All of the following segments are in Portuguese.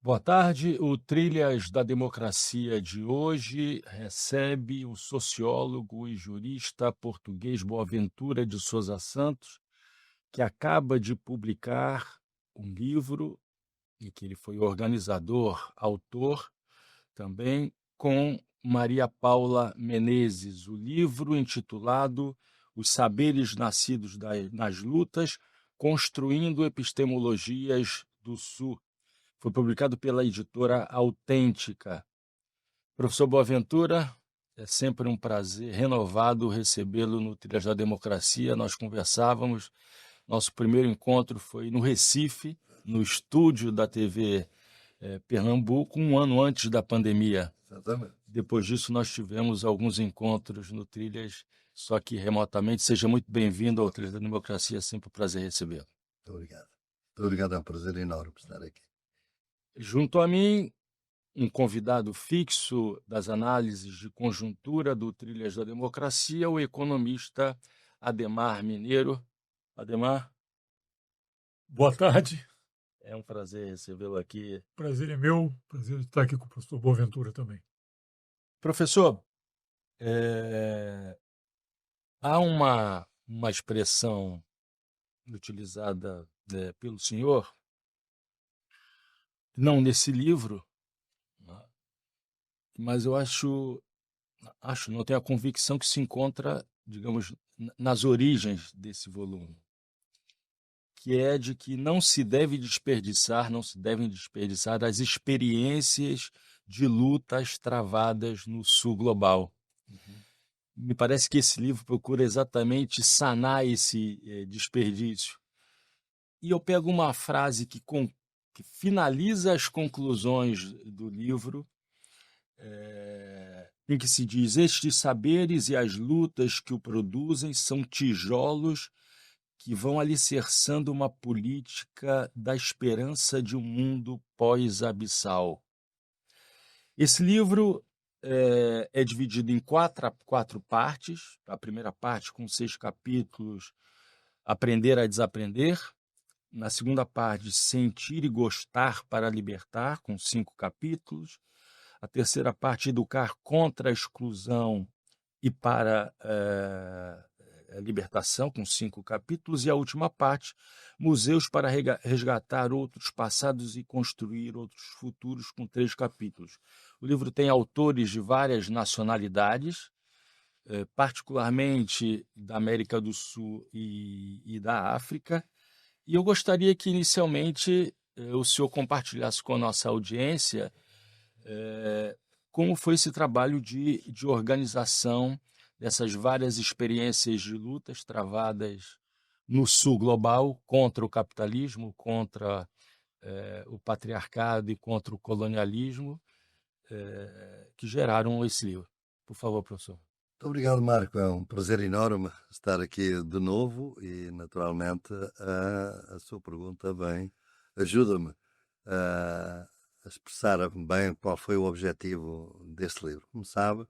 Boa tarde. O Trilhas da Democracia de hoje recebe o sociólogo e jurista português Boaventura de Sousa Santos, que acaba de publicar um livro e que ele foi organizador, autor também, com Maria Paula Menezes. O livro intitulado Os Saberes Nascidos nas Lutas, Construindo Epistemologias do Sul. Foi publicado pela editora Autêntica. Professor Boaventura, é sempre um prazer renovado recebê-lo no Trilhas da Democracia. Nós conversávamos, nosso primeiro encontro foi no Recife, no estúdio da TV Pernambuco, um ano antes da pandemia. Exatamente. Depois disso, nós tivemos alguns encontros no Trilhas, só que remotamente. Seja muito bem-vindo ao Trilhas da Democracia, é sempre um prazer recebê-lo. Muito obrigado. Muito obrigado, é um prazer enorme estar aqui. Junto a mim, um convidado fixo das análises de conjuntura do Trilhas da Democracia, o economista Adhemar Mineiro. Adhemar, Boa tarde, é um prazer recebê-lo aqui. prazer é meu, prazer estar aqui com o professor Boaventura também. Professor, há uma expressão utilizada pelo senhor, não nesse livro, né, mas eu não tenho a convicção que se encontra, digamos, nas origens desse volume, que é de que não se devem desperdiçar as experiências de lutas travadas no sul global. Me parece que esse livro procura exatamente sanar esse desperdício. E eu pego uma frase que finaliza as conclusões do livro, em que se diz: estes saberes e as lutas que o produzem são tijolos que vão alicerçando uma política da esperança de um mundo pós-abissal. Esse livro é dividido em quatro partes. A primeira parte, com 6 capítulos, Aprender a Desaprender. Na segunda parte, Sentir e Gostar para Libertar, com 5 capítulos. A terceira parte, Educar contra a Exclusão e para a Libertação, com 5 capítulos. E a última parte, Museus para Resgatar Outros Passados e Construir Outros Futuros, com 3 capítulos. O livro tem autores de várias nacionalidades, particularmente da América do Sul e da África. E eu gostaria que, inicialmente, o senhor compartilhasse com a nossa audiência como foi esse trabalho de organização dessas várias experiências de lutas travadas no sul global contra o capitalismo, contra o patriarcado e contra o colonialismo, que geraram esse livro. Por favor, professor. Muito obrigado, Marco. É um prazer enorme estar aqui de novo e, naturalmente, a sua pergunta bem ajuda-me a expressar bem qual foi o objetivo deste livro. Como sabe,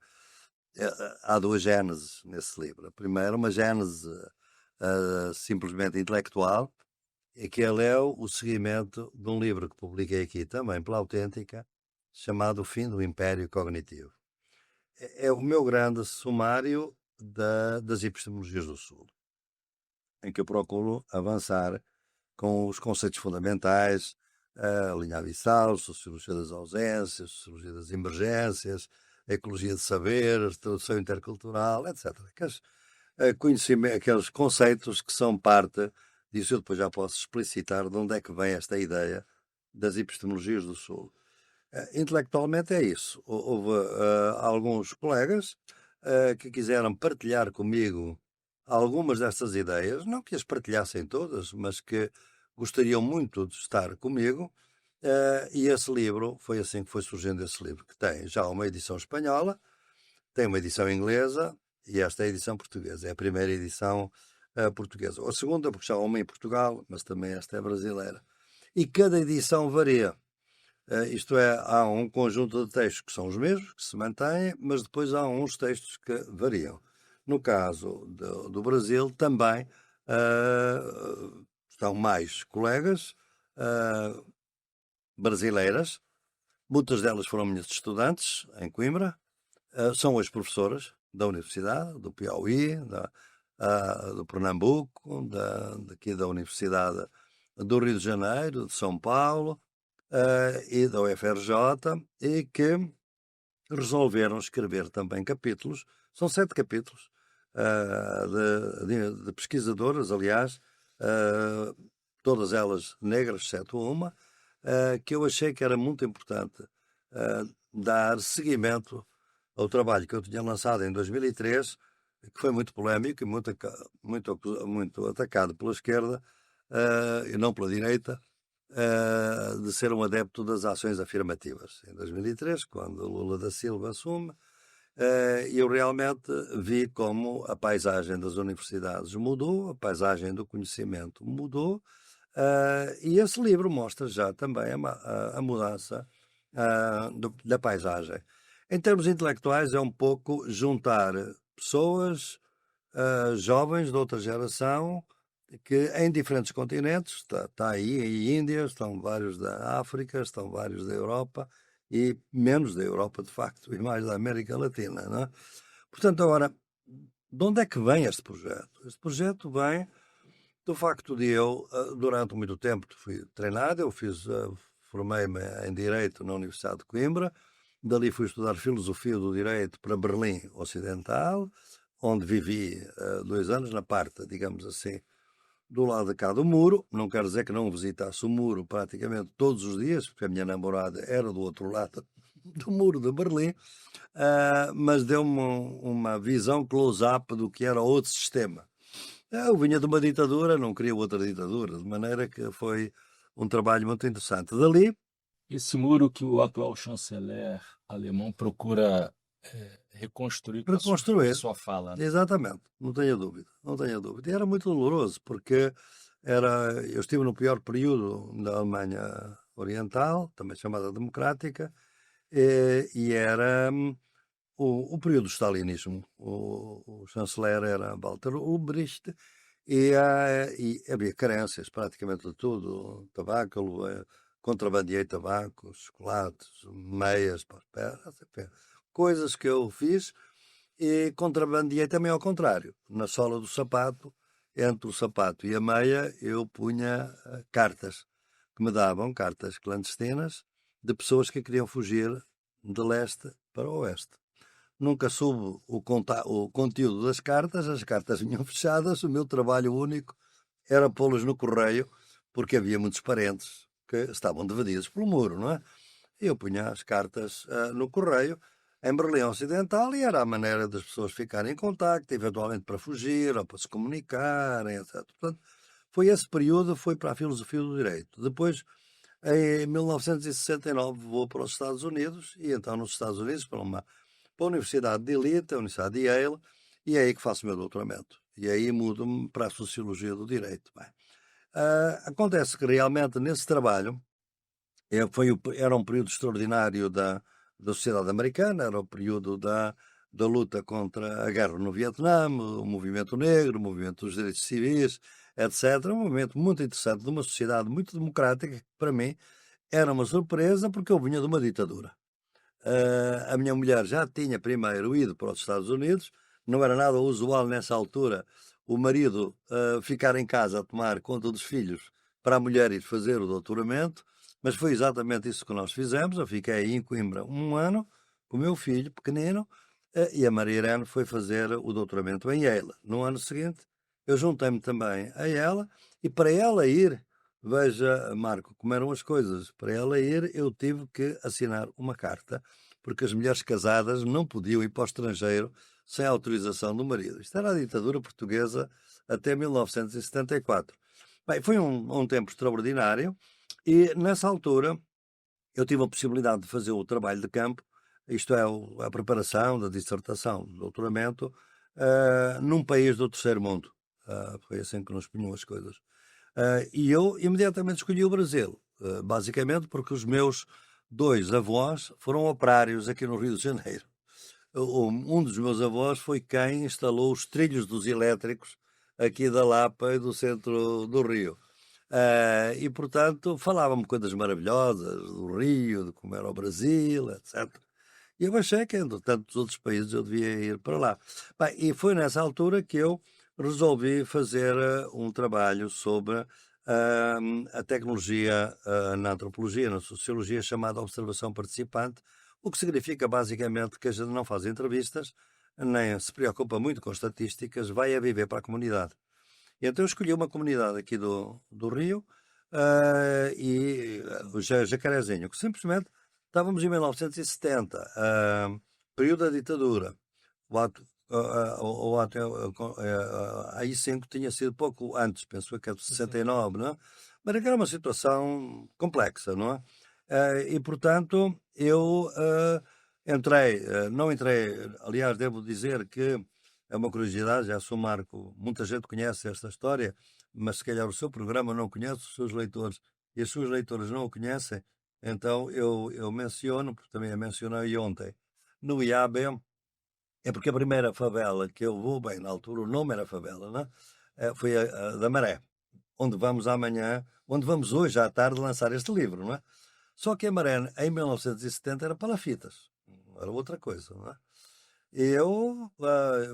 há 2 géneses nesse livro. A primeira, uma gênese simplesmente intelectual, e que ele é o seguimento de um livro que publiquei aqui também pela Autêntica, chamado O Fim do Império Cognitivo. É o meu grande sumário das epistemologias do Sul, em que eu procuro avançar com os conceitos fundamentais, a linha abissal, sociologia das ausências, sociologia das emergências, a ecologia de saberes, tradução intercultural, etc. Aqueles conceitos que são parte disso. Eu depois já posso explicitar de onde é que vem esta ideia das epistemologias do Sul. Intelectualmente é isso. Houve alguns colegas que quiseram partilhar comigo algumas destas ideias, não que as partilhassem todas, mas que gostariam muito de estar comigo, e esse livro, foi assim que foi surgindo esse livro, que tem já uma edição espanhola, tem uma edição inglesa, e esta é a edição portuguesa, é a primeira edição portuguesa. A segunda, porque já há uma em Portugal, mas também esta é brasileira. E cada edição varia. Isto é, há um conjunto de textos que são os mesmos, que se mantêm, mas depois há uns textos que variam. No caso do Brasil, também estão mais colegas brasileiras, Muitas delas foram minhas estudantes em Coimbra, são hoje professoras da Universidade, do Piauí, do Pernambuco, daqui da Universidade do Rio de Janeiro, de São Paulo e da UFRJ, e que resolveram escrever também capítulos, são 7 capítulos, de pesquisadoras, aliás, todas elas negras, exceto uma, que eu achei que era muito importante dar seguimento ao trabalho que eu tinha lançado em 2003, que foi muito polémico e muito atacado pela esquerda e não pela direita, de ser um adepto das ações afirmativas. Em 2003, quando Lula da Silva assume, eu realmente vi como a paisagem das universidades mudou, a paisagem do conhecimento mudou, e esse livro mostra já também a mudança da paisagem. Em termos intelectuais, é um pouco juntar pessoas jovens de outra geração que em diferentes continentes, está aí em Índia, estão vários da África, estão vários da Europa e menos da Europa, de facto, e mais da América Latina, não é? Portanto, agora, de onde é que vem este projeto? Este projeto vem do facto de eu, durante muito tempo, fui treinado, eu formei-me em Direito na Universidade de Coimbra, dali fui estudar Filosofia do Direito para Berlim Ocidental, onde vivi 2 anos na parte, digamos assim, do lado de cá do muro. Não quero dizer que não visitasse o muro praticamente todos os dias, porque a minha namorada era do outro lado do muro de Berlim, mas deu-me uma visão close-up do que era outro sistema. Eu vinha de uma ditadura, não queria outra ditadura, de maneira que foi um trabalho muito interessante. Dali, Esse muro que o atual chanceler alemão procura reconstruir com a reconstruir. sua fala, né? Exatamente, não tenho dúvida, não tenho dúvida. E era muito doloroso, porque eu estive no pior período da Alemanha Oriental, também chamada Democrática, e era o período do stalinismo. O chanceler era Walter Ulbricht, e havia carências praticamente de tudo, tabaco, contrabandeei tabaco, chocolates, meias para os pés, enfim, coisas que eu fiz, e contrabandeei também ao contrário. Na sola do sapato, entre o sapato e a meia, eu punha cartas, que me davam cartas clandestinas de pessoas que queriam fugir de leste para o oeste. Nunca soube o conteúdo das cartas, as cartas vinham fechadas, o meu trabalho único era pô-las no correio, porque havia muitos parentes que estavam divididos pelo muro, não é? Eu punha as cartas no correio, em Berlim Ocidental, e era a maneira das pessoas ficarem em contacto, eventualmente para fugir ou para se comunicarem, etc. Portanto, foi esse período, foi para a filosofia do direito. Depois, em 1969, vou para os Estados Unidos, e então nos Estados Unidos, para a Universidade de Elite, a Universidade de Yale, e é aí que faço o meu doutoramento. E aí mudo-me para a Sociologia do Direito. Bem, acontece que realmente nesse trabalho, era um período extraordinário da sociedade americana, era o período da luta contra a guerra no Vietnã, o movimento negro, o movimento dos direitos civis, etc. Um movimento muito interessante de uma sociedade muito democrática, que para mim era uma surpresa, porque eu vinha de uma ditadura. A minha mulher já tinha primeiro ido para os Estados Unidos, não era nada usual nessa altura o marido ficar em casa a tomar conta dos filhos para a mulher ir fazer o doutoramento, mas foi exatamente isso que nós fizemos. Eu fiquei aí em Coimbra 1 ano com o meu filho pequenino, e a Maria Irene foi fazer o doutoramento em Yale. No ano seguinte, eu juntei-me também a ela, e para ela ir, veja, Marco, como eram as coisas, para ela ir eu tive que assinar uma carta, porque as mulheres casadas não podiam ir para o estrangeiro sem autorização do marido. Isto era a ditadura portuguesa até 1974. Bem, foi um tempo extraordinário, e nessa altura eu tive a possibilidade de fazer o trabalho de campo, isto é, a preparação da dissertação, do doutoramento, num país do terceiro mundo. Foi assim que nos punham as coisas. E eu imediatamente escolhi o Brasil, basicamente porque os meus 2 avós foram operários aqui no Rio de Janeiro. Um dos meus avós foi quem instalou os trilhos dos elétricos aqui da Lapa e do centro do Rio. E, portanto, falava-me coisas maravilhosas do Rio, de como era o Brasil, etc. E eu achei que, entre tantos outros países, eu devia ir para lá. Bem, e foi nessa altura que eu resolvi fazer um trabalho sobre a tecnologia na antropologia, na sociologia, chamada observação participante, o que significa basicamente que a gente não faz entrevistas, nem se preocupa muito com estatísticas, vai a viver para a comunidade. E então eu escolhi uma comunidade aqui do Rio, o Jacarezinho, que simplesmente estávamos em 1970, período da ditadura. O ato, o ato AI-5 tinha sido pouco antes, penso que é de 69, não é? Mas era uma situação complexa, não é? E, portanto, eu entrei, não entrei, aliás, devo dizer que é uma curiosidade, já sou Marco, muita gente conhece esta história, mas se calhar o seu programa não conhece os seus leitores e as suas leitoras não o conhecem, então eu menciono, porque também a mencionei ontem, no IAB, é porque a primeira favela que eu vou, bem, na altura o nome era favela, não é? Foi a da Maré, onde vamos amanhã, onde vamos hoje à tarde lançar este livro, não é? Só que a Maré, em 1970, era palafitas, não era outra coisa, não é? Eu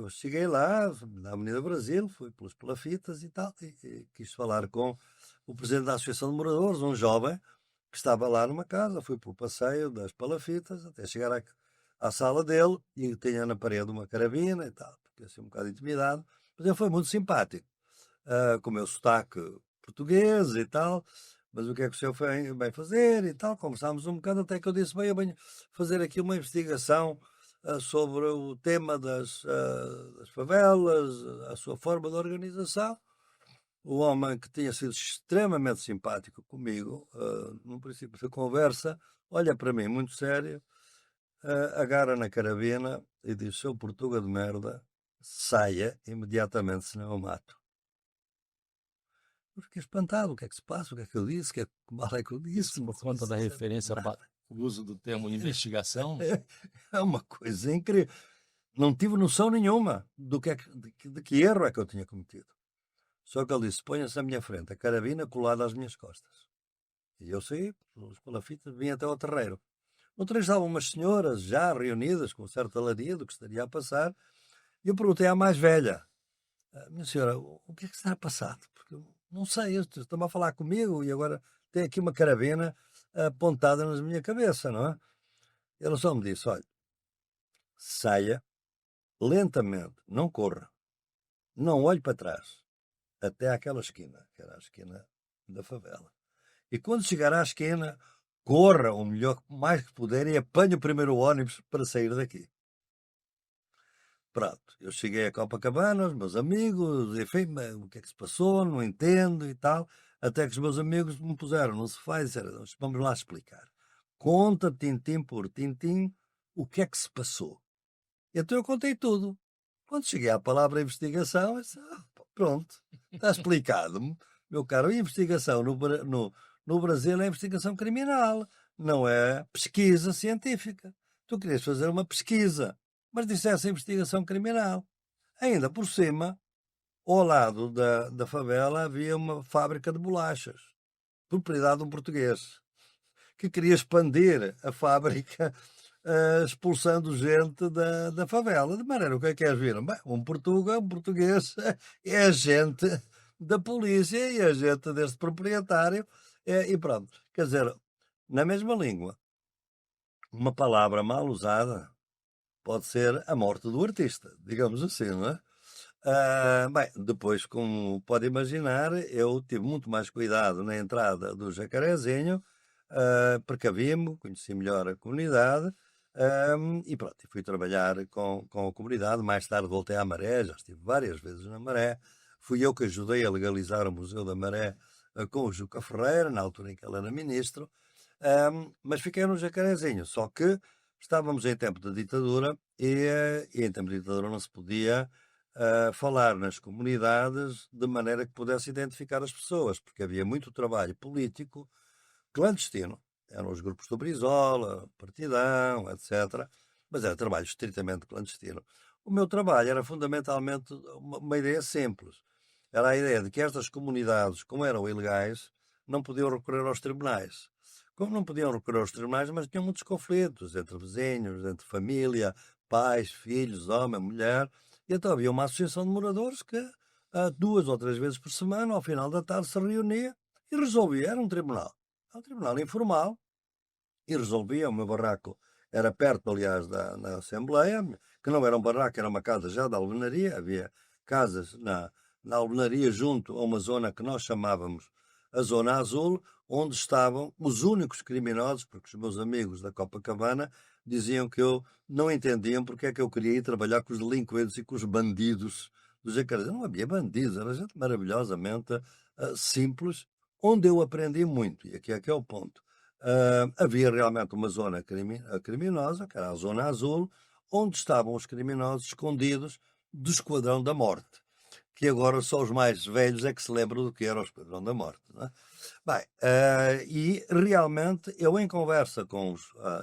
cheguei lá, na Avenida Brasil, fui pelas palafitas e tal, e quis falar com o presidente da Associação de Moradores, um jovem, que estava lá numa casa, fui pelo passeio das palafitas, até chegar à sala dele, e tinha na parede uma carabina e tal, porque assim um bocado intimidado, mas ele foi muito simpático, com o meu sotaque português e tal, mas o que é que o senhor vem fazer e tal, conversámos um bocado, até que eu disse, bem, eu venho fazer aqui uma investigação sobre o tema das favelas, a sua forma de organização. O homem, que tinha sido extremamente simpático comigo, no princípio da conversa, olha para mim muito sério, agarra na carabina e diz: "Seu Portuga de merda, saia imediatamente, senão eu mato." Eu fiquei espantado. O que é que se passa? O que é que eu disse? Que mal é que eu disse? Por conta da referência Nada. o uso do termo investigação? É uma coisa incrível. Não tive noção nenhuma de que erro é que eu tinha cometido. Só que ele disse: "Ponha-se à minha frente, a carabina colada às minhas costas." E eu saí, pelos palafitas, vim até ao terreiro. No terreiro estavam umas senhoras já reunidas, com certa alaria do que estaria a passar, e eu perguntei à mais velha: "Minha senhora, o que é que está a passar? Porque eu não sei, estão a falar comigo e agora tem aqui uma carabina apontada na minha cabeça, não é?" Ela só me disse: "Olha, saia lentamente, não corra, não olhe para trás, até àquela esquina, que era a esquina da favela. E quando chegar à esquina, corra o melhor, mais que puder, e apanhe o primeiro ônibus para sair daqui." Pronto, eu cheguei a Copacabana, os meus amigos, enfim, o que é que se passou, não entendo e tal, até que os meus amigos me puseram no sofá e disseram: "Vamos lá explicar. Conta, tintim por tintim, o que é que se passou." Então eu contei tudo. Quando cheguei à palavra investigação, eu disse: "Pronto, está explicado, meu caro. A investigação no Brasil é investigação criminal, não é pesquisa científica. Tu querias fazer uma pesquisa, mas disseste investigação criminal." Ainda por cima, ao lado da favela havia uma fábrica de bolachas, propriedade de um português, que queria expandir a fábrica, expulsando gente da favela. De maneira, o que é que eles viram? Bem, um português, é agente da polícia e agente deste proprietário, e pronto. Quer dizer, na mesma língua, uma palavra mal usada pode ser a morte do artista, digamos assim, não é? Bem, depois, como pode imaginar, eu tive muito mais cuidado na entrada do Jacarezinho, precavi-me, conheci melhor a comunidade, e pronto, e fui trabalhar com a comunidade. Mais tarde voltei à Maré, já estive várias vezes na Maré. Fui eu que ajudei a legalizar o Museu da Maré, com o Juca Ferreira, na altura em que ele era ministro, mas fiquei no Jacarezinho, só que estávamos em tempo de ditadura e em tempo de ditadura não se podia falar nas comunidades de maneira que pudesse identificar as pessoas, porque havia muito trabalho político clandestino. Eram os grupos do Brizola, Partidão, etc. Mas era trabalho estritamente clandestino. O meu trabalho era fundamentalmente uma ideia simples. era a ideia de que estas comunidades, como eram ilegais, não podiam recorrer aos tribunais. Como não podiam recorrer aos tribunais, mas tinham muitos conflitos entre vizinhos, entre família, pais, filhos, homem, mulher, e então havia uma associação de moradores que 2 ou 3 vezes por semana, ao final da tarde, se reunia e resolvia. Era um tribunal informal, e resolvia. O meu barraco era perto, aliás, da Assembleia, que não era um barraco, era uma casa já da alvenaria. Havia casas na alvenaria junto a uma zona que nós chamávamos a Zona Azul, onde estavam os únicos criminosos, porque os meus amigos da Copacabana diziam que eu não entendiam porque é que eu queria ir trabalhar com os delinquentes e com os bandidos do Jacaré. Não havia bandidos, era gente maravilhosamente simples, onde eu aprendi muito, e aqui é que é o ponto. Havia realmente uma zona criminosa, que era a Zona Azul, onde estavam os criminosos escondidos do Esquadrão da Morte, que agora só os mais velhos é que se lembram do que era o Esquadrão da Morte. Não é? Bem, e realmente eu, em conversa com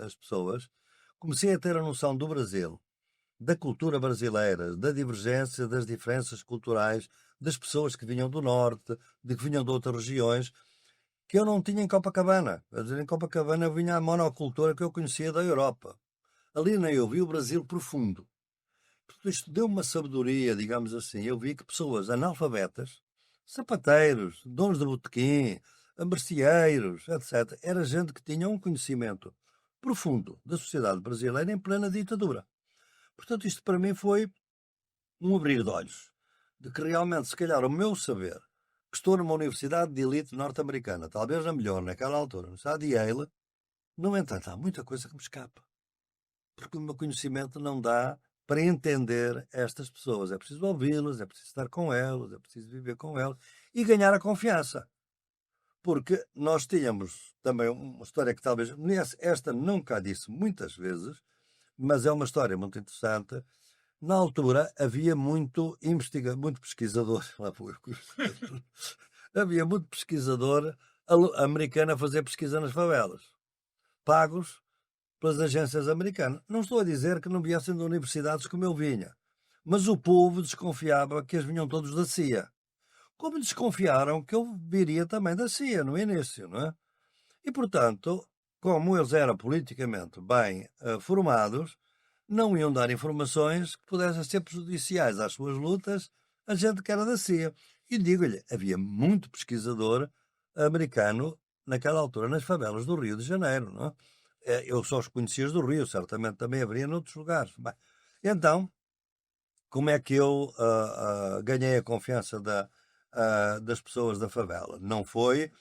as pessoas, comecei a ter a noção do Brasil, da cultura brasileira, da divergência, das diferenças culturais, das pessoas que vinham do Norte, de que vinham de outras regiões, que eu não tinha em Copacabana. Quer dizer, em Copacabana eu vinha a monocultura que eu conhecia da Europa. Ali nem eu vi o Brasil profundo. Portanto, isto deu uma sabedoria, digamos assim. Eu vi que pessoas analfabetas, sapateiros, donos de botequim, merceeiros, etc., era gente que tinha um conhecimento profundo da sociedade brasileira em plena ditadura. Portanto, isto para mim foi um abrir de olhos, de que realmente, se calhar, o meu saber, que estou numa universidade de elite norte-americana, talvez a melhor naquela altura, no estado de Yale, no entanto, há muita coisa que me escapa. Porque o meu conhecimento não dá para entender estas pessoas. É preciso ouvi-las, é preciso estar com elas, é preciso viver com elas e ganhar a confiança. Porque nós tínhamos também uma história que talvez, esta nunca a disse muitas vezes, mas é uma história muito interessante. Na altura havia muito muito pesquisador, lá foi, havia muito pesquisador americano a fazer pesquisa nas favelas, pagos pelas agências americanas. Não estou a dizer que não viessem de universidades como eu vinha, mas o povo desconfiava que eles vinham todos da CIA. Como desconfiaram que eu viria também da CIA no início, não é? E, portanto, como eles eram politicamente bem formados, não iam dar informações que pudessem ser prejudiciais às suas lutas a gente que era da CIA. E digo-lhe, havia muito pesquisador americano naquela altura nas favelas do Rio de Janeiro, não é? Eu só os conhecia do Rio, certamente também haveria noutros lugares. Bem, então, como é que eu ganhei a confiança das pessoas da favela? Não foi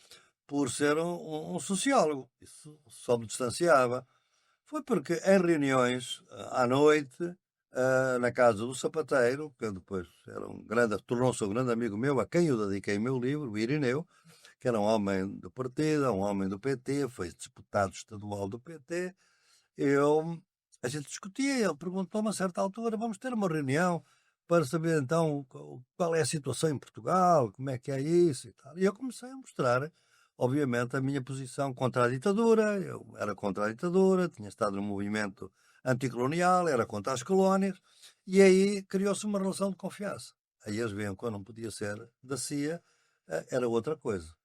por ser um sociólogo, isso só me distanciava. Foi porque em reuniões à noite, na casa do sapateiro, que depois tornou-se um grande amigo meu, a quem eu dediquei o meu livro, o Irineu, que era um homem do partido, um homem do PT, foi deputado estadual do PT. A gente discutia, ele perguntou-me a certa altura, vamos ter uma reunião para saber então qual é a situação em Portugal, como é que é isso e tal. E eu comecei a mostrar, obviamente, a minha posição contra a ditadura. Eu era contra a ditadura, tinha estado no movimento anticolonial, era contra as colónias, e aí criou-se uma relação de confiança. Aí eles viam que eu não podia ser da CIA, era outra coisa.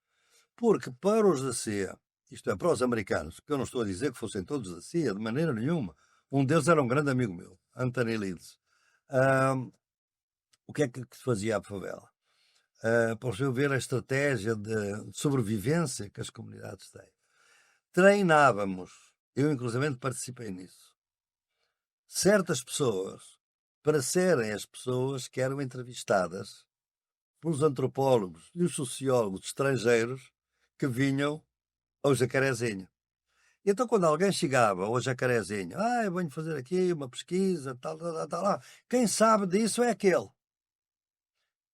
Porque para os da CIA, isto é, para os americanos, que eu não estou a dizer que fossem todos da CIA, de maneira nenhuma, um deles era um grande amigo meu, Anthony Leeds. O que é que se fazia à favela? Para eu ver a estratégia de sobrevivência que as comunidades têm. Treinávamos, eu inclusive participei nisso, certas pessoas para serem as pessoas que eram entrevistadas pelos antropólogos e os sociólogos estrangeiros que vinham ao Jacarezinho. E então, quando alguém chegava ao Jacarezinho, eu venho fazer aqui uma pesquisa, tal, quem sabe disso é aquele.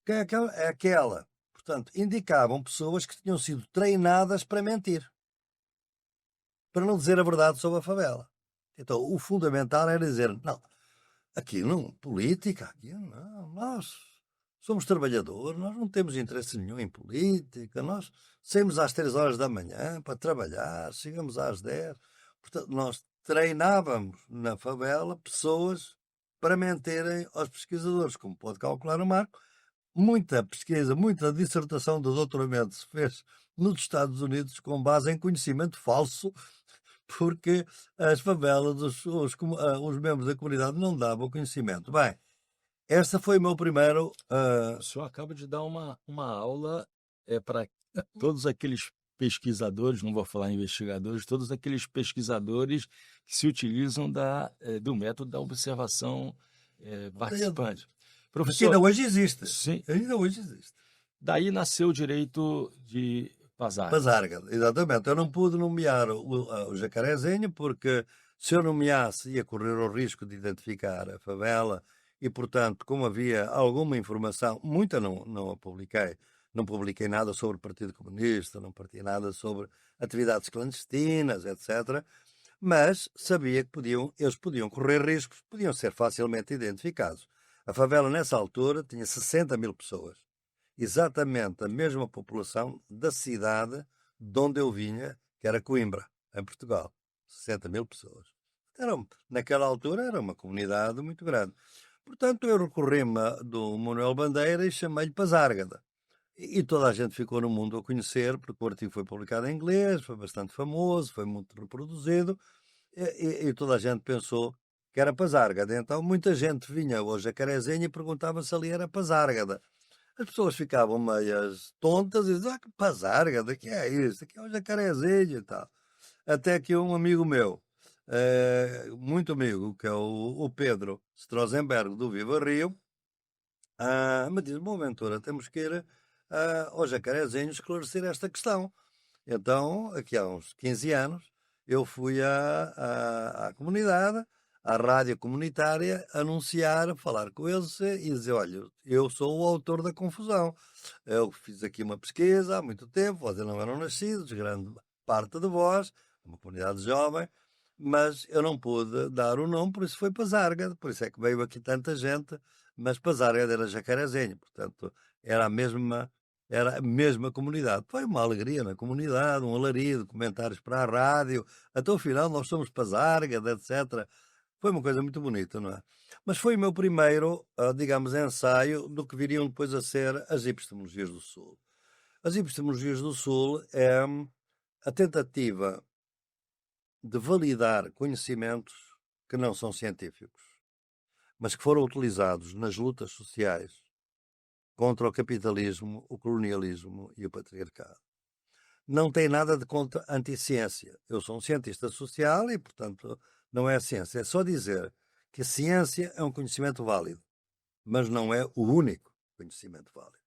É aquela. Portanto, indicavam pessoas que tinham sido treinadas para mentir, para não dizer a verdade sobre a favela. Então, o fundamental era dizer, não, aqui não, política, aqui não, nós somos trabalhadores, nós não temos interesse nenhum em política, nós saímos às 3 horas da manhã para trabalhar, chegamos às 10. Portanto, nós treinávamos na favela pessoas para mentirem aos pesquisadores, como pode calcular o Marco, muita pesquisa, muita dissertação de doutoramento se fez nos Estados Unidos com base em conhecimento falso, porque as favelas, os membros da comunidade não davam conhecimento. Bem, esta foi o meu primeiro. O senhor acaba de dar uma aula para todos aqueles pesquisadores, não vou falar investigadores, todos aqueles pesquisadores que se utilizam do método da observação participante. Que Professor, ainda hoje existe. sim, Ainda hoje existe. daí nasceu o direito de Pazarga. Pazarga, exatamente. Eu não pude nomear o Jacarezinho porque se eu nomeasse ia correr o risco de identificar a favela e, portanto, como havia alguma informação, muita não a publiquei. Não publiquei nada sobre o Partido Comunista, não partilhei nada sobre atividades clandestinas, etc. Mas sabia que eles podiam correr riscos, podiam ser facilmente identificados. A favela, nessa altura, tinha 60 mil pessoas. Exatamente a mesma população da cidade de onde eu vinha, que era Coimbra, em Portugal. 60 mil pessoas. Naquela altura era uma comunidade muito grande. Portanto, eu recorri-me do Manuel Bandeira e chamei-lhe Pazárgada. E toda a gente ficou no mundo a conhecer, porque o artigo foi publicado em inglês, foi bastante famoso, foi muito reproduzido, e toda a gente pensou que era Pazárgada. Então, muita gente vinha ao Jacarezinho e perguntava se ali era Pazárgada. As pessoas ficavam meias tontas e diziam, que Pazárgada, que é isso? Aqui é o Jacarezinho e tal. Até que um amigo meu, muito amigo, que é o Pedro Strozenberg, do Viva Rio, me diz, bom, Ventura, temos que ir ao Jacarezinho esclarecer esta questão. Então, aqui há uns 15 anos, eu fui à comunidade, à rádio comunitária, anunciar, falar com eles e dizer, olha, eu sou o autor da confusão. Eu fiz aqui uma pesquisa há muito tempo, vocês não eram nascidos, grande parte de vós, uma comunidade jovem, mas eu não pude dar o nome, por isso foi Pazárgada, por isso é que veio aqui tanta gente, mas Pazárgada era Jacarezinho, portanto, era a mesma comunidade. Foi uma alegria na comunidade, um alarido, comentários para a rádio, até o final nós somos Pazárgada, etc. Foi uma coisa muito bonita, não é? Mas foi o meu primeiro, digamos, ensaio do que viriam depois a ser as epistemologias do Sul. As epistemologias do Sul é a tentativa de validar conhecimentos que não são científicos, mas que foram utilizados nas lutas sociais contra o capitalismo, o colonialismo e o patriarcado. Não tem nada de contra anti-ciência. Eu sou um cientista social e, portanto, não é a ciência. É só dizer que a ciência é um conhecimento válido, mas não é o único conhecimento válido.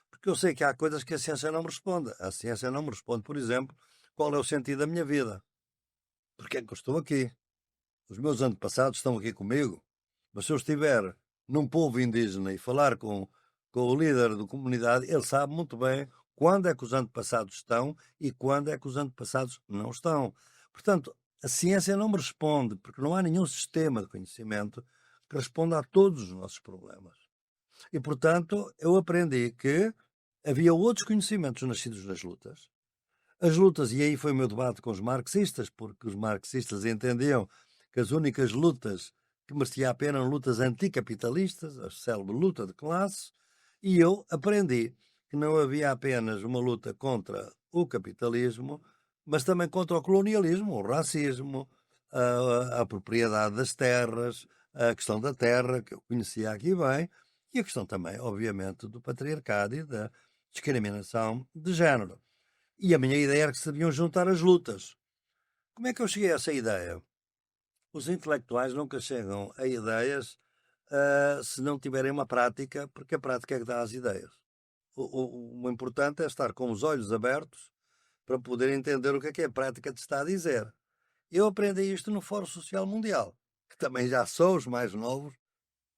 Porque eu sei que há coisas que a ciência não me responde. A ciência não me responde, por exemplo, qual é o sentido da minha vida. Porque é que eu estou aqui? Os meus antepassados estão aqui comigo. Mas se eu estiver num povo indígena e falar com o líder da comunidade, ele sabe muito bem quando é que os antepassados estão e quando é que os antepassados não estão. Portanto, a ciência não me responde, porque não há nenhum sistema de conhecimento que responda a todos os nossos problemas. E, portanto, eu aprendi que havia outros conhecimentos nascidos nas lutas. As lutas, e aí foi o meu debate com os marxistas, porque os marxistas entendiam que as únicas lutas que merecia a pena eram lutas anticapitalistas, a célebre luta de classes, e eu aprendi que não havia apenas uma luta contra o capitalismo, mas também contra o colonialismo, o racismo, a propriedade das terras, a questão da terra, que eu conhecia aqui bem, e a questão também, obviamente, do patriarcado e da discriminação de género. E a minha ideia era que se deviam juntar as lutas. Como é que eu cheguei a essa ideia? Os intelectuais nunca chegam a ideias se não tiverem uma prática, porque a prática é que dá as ideias. O importante é estar com os olhos abertos para poder entender o que é a prática te está a dizer. Eu aprendi isto no Fórum Social Mundial, que também já só os mais novos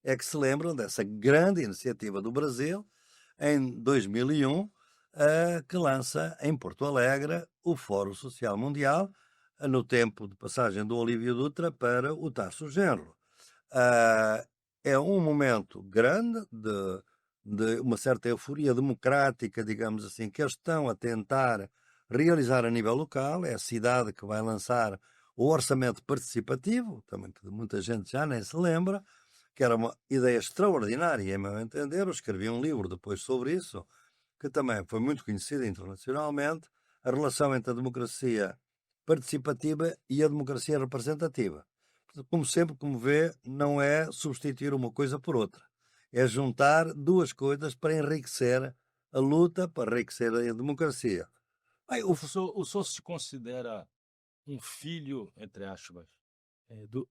é que se lembram dessa grande iniciativa do Brasil, em 2001, que lança em Porto Alegre o Fórum Social Mundial, no tempo de passagem do Olívio Dutra para o Tasso Genro. É um momento grande de uma certa euforia democrática, digamos assim, que eles estão a tentar realizar a nível local. É a cidade que vai lançar o orçamento participativo, também que muita gente já nem se lembra, que era uma ideia extraordinária, a meu entender. Eu escrevi um livro depois sobre isso, que também foi muito conhecido internacionalmente, a relação entre a democracia participativa e a democracia representativa. Como sempre, como vê, não é substituir uma coisa por outra. É juntar duas coisas para enriquecer a luta, para enriquecer a democracia. Bem, O senhor se considera um filho, entre aspas,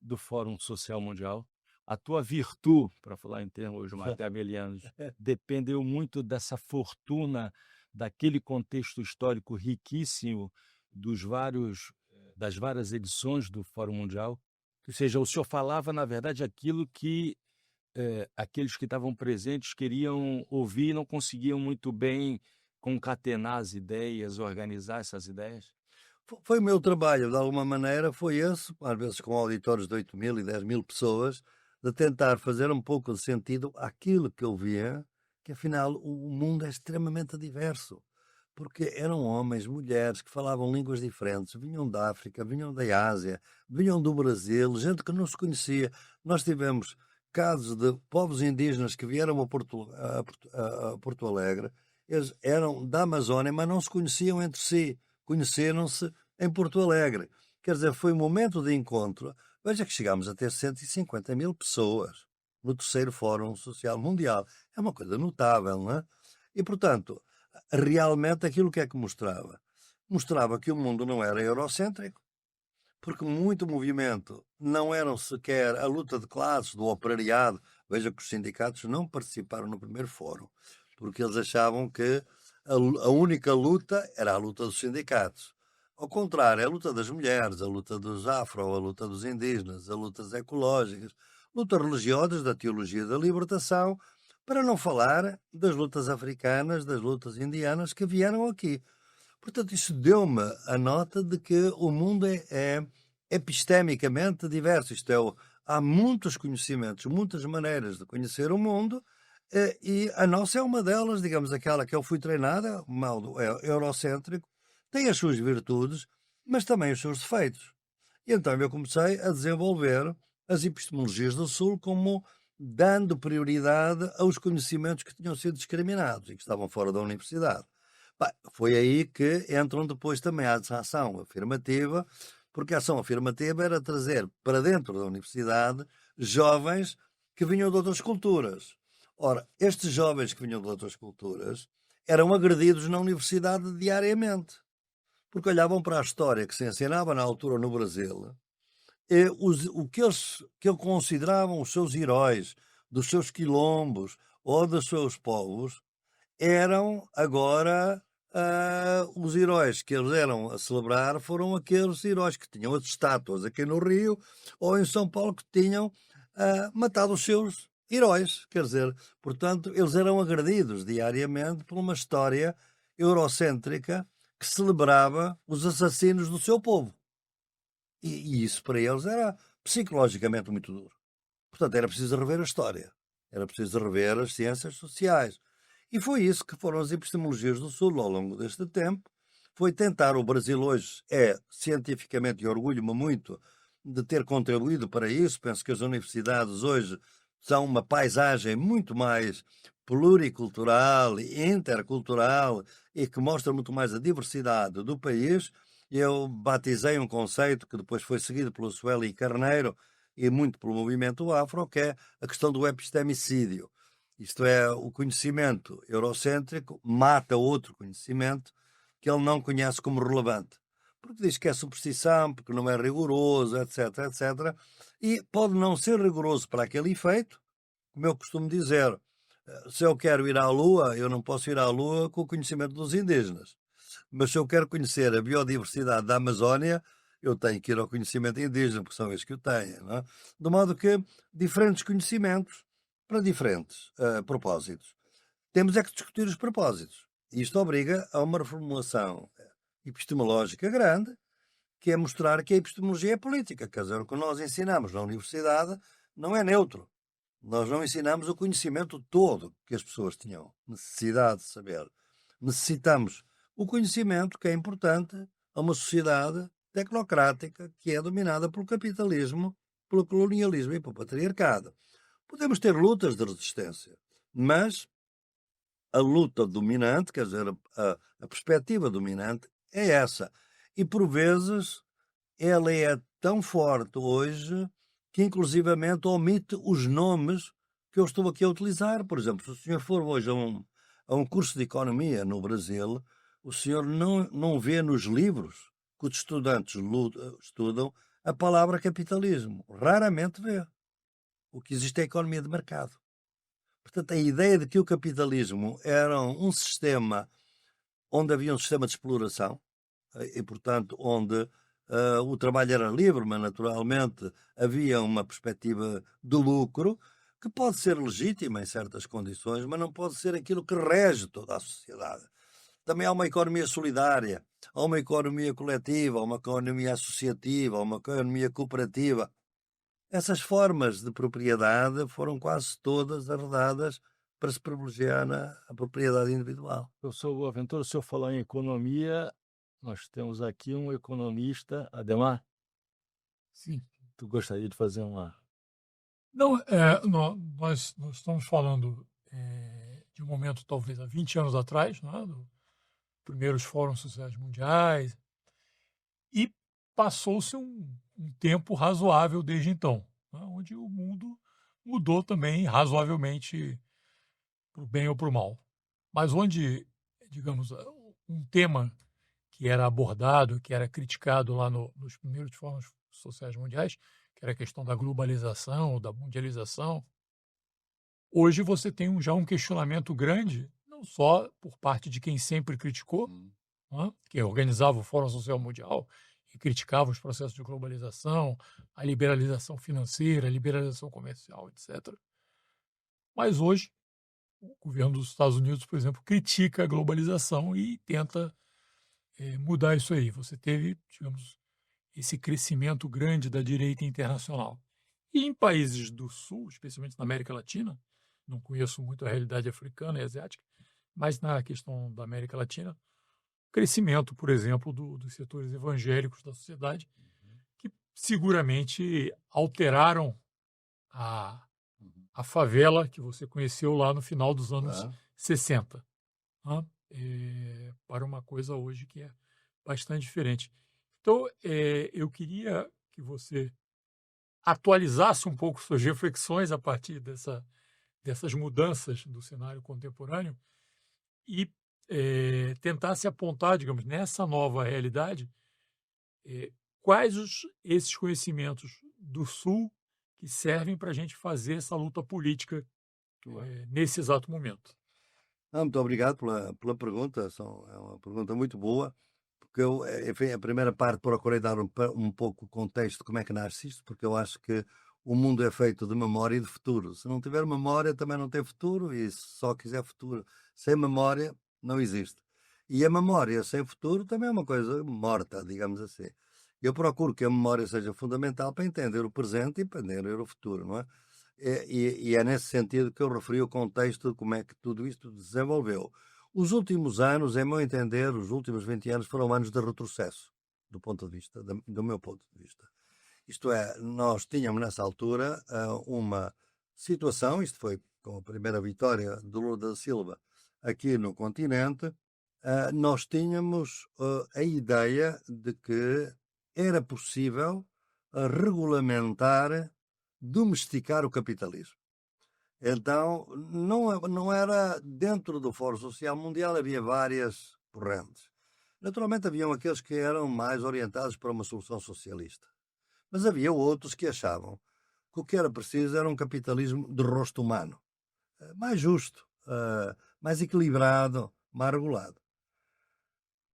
do Fórum Social Mundial? A tua virtude, para falar em termos maquiavelianos, dependeu muito dessa fortuna, daquele contexto histórico riquíssimo das várias edições do Fórum Mundial? Ou seja, o senhor falava, na verdade, aquilo que aqueles que estavam presentes queriam ouvir e não conseguiam muito bem concatenar as ideias, organizar essas ideias? Foi o meu trabalho, de alguma maneira, foi esse, às vezes com auditórios de 8.000 e 10.000 pessoas, de tentar fazer um pouco de sentido àquilo que eu via, que afinal o mundo é extremamente diverso. Porque eram homens, mulheres que falavam línguas diferentes, vinham da África, vinham da Ásia, vinham do Brasil, gente que não se conhecia. Nós tivemos casos de povos indígenas que vieram a Porto Alegre, eles eram da Amazónia, mas não se conheciam entre si, conheceram-se em Porto Alegre. Quer dizer, foi um momento de encontro. Veja que chegámos a ter 150.000 pessoas no terceiro Fórum Social Mundial. É uma coisa notável, não é? E, portanto, realmente aquilo que é que mostrava? Mostrava que o mundo não era eurocêntrico, porque muito movimento não eram sequer a luta de classes do operariado. Veja que os sindicatos não participaram no primeiro fórum, porque eles achavam que a única luta era a luta dos sindicatos. Ao contrário, é a luta das mulheres, a luta dos afro, a luta dos indígenas, as lutas ecológicas, lutas religiosas, da teologia da libertação, para não falar das lutas africanas, das lutas indianas que vieram aqui. Portanto, isso deu-me a nota de que o mundo é epistemicamente diverso. Há muitos conhecimentos, muitas maneiras de conhecer o mundo, e a nossa é uma delas, digamos, aquela que eu fui treinada, o modo eurocêntrico, tem as suas virtudes, mas também os seus defeitos. E então eu comecei a desenvolver as epistemologias do Sul como dando prioridade aos conhecimentos que tinham sido discriminados e que estavam fora da universidade. Foi aí que entram depois também a ação afirmativa, porque a ação afirmativa era trazer para dentro da universidade jovens que vinham de outras culturas. Ora, estes jovens que vinham de outras culturas eram agredidos na universidade diariamente, porque olhavam para a história que se ensinava na altura no Brasil, e o que eles consideravam os seus heróis, dos seus quilombos ou dos seus povos, eram agora os heróis que eles eram a celebrar foram aqueles heróis que tinham as estátuas aqui no Rio ou em São Paulo que tinham matado os seus heróis. Quer dizer, portanto, eles eram agredidos diariamente por uma história eurocêntrica que celebrava os assassinos do seu povo. E isso para eles era psicologicamente muito duro. Portanto, era preciso rever a história. Era preciso rever as ciências sociais. E foi isso que foram as epistemologias do Sul ao longo deste tempo. Foi tentar, o Brasil hoje é cientificamente, e orgulho-me muito de ter contribuído para isso. Penso que as universidades hoje são uma paisagem muito mais pluricultural e intercultural e que mostra muito mais a diversidade do país. Eu batizei um conceito que depois foi seguido pelo Sueli Carneiro e muito pelo movimento afro, que é a questão do epistemicídio. Isto é, o conhecimento eurocêntrico mata outro conhecimento que ele não conhece como relevante. Porque diz que é superstição, porque não é rigoroso, etc, etc. E pode não ser rigoroso para aquele efeito, como eu costumo dizer. Se eu quero ir à Lua, eu não posso ir à Lua com o conhecimento dos indígenas. Mas se eu quero conhecer a biodiversidade da Amazónia, eu tenho que ir ao conhecimento indígena, porque são eles que o têm. Não é? De modo que diferentes conhecimentos para diferentes propósitos. Temos é que discutir os propósitos. Isto obriga a uma reformulação epistemológica grande, que é mostrar que a epistemologia é política. Quer dizer, o que nós ensinamos na universidade não é neutro. Nós não ensinamos o conhecimento todo que as pessoas tinham necessidade de saber. Necessitamos o conhecimento que é importante a uma sociedade tecnocrática que é dominada pelo capitalismo, pelo colonialismo e pelo patriarcado. Podemos ter lutas de resistência, mas a luta dominante, quer dizer, a perspectiva dominante é essa. E, por vezes, ela é tão forte hoje que, inclusivamente, omite os nomes que eu estou aqui a utilizar. Por exemplo, se o senhor for hoje a um curso de economia no Brasil, o senhor não vê nos livros que os estudantes estudam a palavra capitalismo. Raramente vê. O que existe é a economia de mercado. Portanto, a ideia de que o capitalismo era um sistema onde havia um sistema de exploração e, portanto, onde o trabalho era livre, mas naturalmente havia uma perspectiva de lucro que pode ser legítima em certas condições, mas não pode ser aquilo que rege toda a sociedade. Também há uma economia solidária, há uma economia coletiva, há uma economia associativa, há uma economia cooperativa. Essas formas de propriedade foram quase todas arredadas para se privilegiar a propriedade individual. Professor Boaventura, o senhor falou em economia, nós temos aqui um economista, Ademar, Sim. tu gostaria de fazer uma... Não, nós estamos falando de um momento, talvez, há 20 anos atrás, né, dos primeiros fóruns sociais mundiais, e passou-se um tempo razoável desde então, né, onde o mundo mudou também razoavelmente para o bem ou para o mal. Mas onde, digamos, um tema que era abordado, que era criticado lá nos primeiros fóruns sociais mundiais, que era a questão da globalização, da mundialização, hoje você tem já um questionamento grande, não só por parte de quem sempre criticou, né, que organizava o Fórum Social Mundial e criticava os processos de globalização, a liberalização financeira, a liberalização comercial, etc. Mas hoje, o governo dos Estados Unidos, por exemplo, critica a globalização e tenta mudar isso aí. Você teve, digamos, esse crescimento grande da direita internacional. E em países do Sul, especialmente na América Latina, não conheço muito a realidade africana e asiática, mas na questão da América Latina, crescimento, por exemplo, dos setores evangélicos da sociedade, que seguramente alteraram a favela que você conheceu lá no final dos anos 60, né, para uma coisa hoje que é bastante diferente. Então, eu queria que você atualizasse um pouco suas reflexões a partir dessas mudanças do cenário contemporâneo e tentasse apontar, digamos, nessa nova realidade, quais esses conhecimentos do Sul que servem para a gente fazer essa luta política nesse exato momento. Muito obrigado pela pergunta, é uma pergunta muito boa, porque eu, enfim, a primeira parte procurei dar um pouco o contexto de como é que nasce isto, porque eu acho que o mundo é feito de memória e de futuro. Se não tiver memória, também não tem futuro, e se só quiser futuro sem memória, não existe. E a memória sem futuro também é uma coisa morta, digamos assim. Eu procuro que a memória seja fundamental para entender o presente e para entender o futuro, não é? E é nesse sentido que eu referi o contexto de como é que tudo isto desenvolveu. Os últimos anos, em meu entender, os últimos 20 anos foram anos de retrocesso, do meu ponto de vista. Isto é, nós tínhamos nessa altura uma situação, isto foi com a primeira vitória de Lula da Silva aqui no continente, nós tínhamos a ideia de que era possível regulamentar, domesticar o capitalismo. Então, não era dentro do Fórum Social Mundial, havia várias correntes. Naturalmente, haviam aqueles que eram mais orientados para uma solução socialista. Mas havia outros que achavam que o que era preciso era um capitalismo de rosto humano, mais justo, mais equilibrado, mais regulado.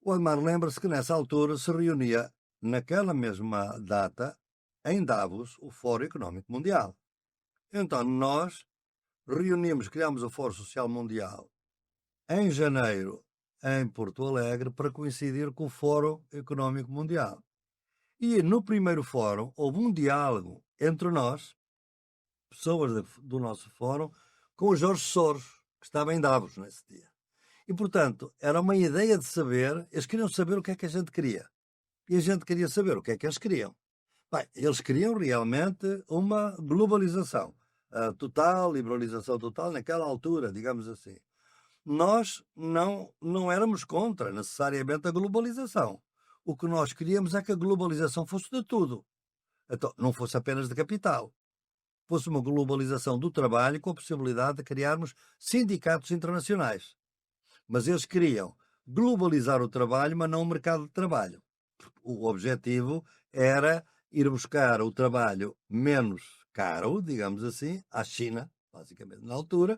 O Admar lembra-se que nessa altura se reunia, naquela mesma data, em Davos, o Fórum Económico Mundial. Então nós criámos o Fórum Social Mundial em janeiro, em Porto Alegre, para coincidir com o Fórum Económico Mundial. E no primeiro fórum houve um diálogo entre nós, pessoas do nosso fórum, com o Jorge Soros, que estava em Davos nesse dia. E, portanto, era uma ideia de saber, eles queriam saber o que é que a gente queria. E a gente queria saber o que é que eles queriam. Bem, eles queriam realmente uma globalização. total, liberalização total, naquela altura, digamos assim. Nós não éramos contra necessariamente a globalização. O que nós queríamos é que a globalização fosse de tudo. Então, não fosse apenas de capital. Fosse uma globalização do trabalho com a possibilidade de criarmos sindicatos internacionais. Mas eles queriam globalizar o trabalho, mas não o mercado de trabalho. O objetivo era ir buscar o trabalho menos caro, digamos assim, à China, basicamente na altura,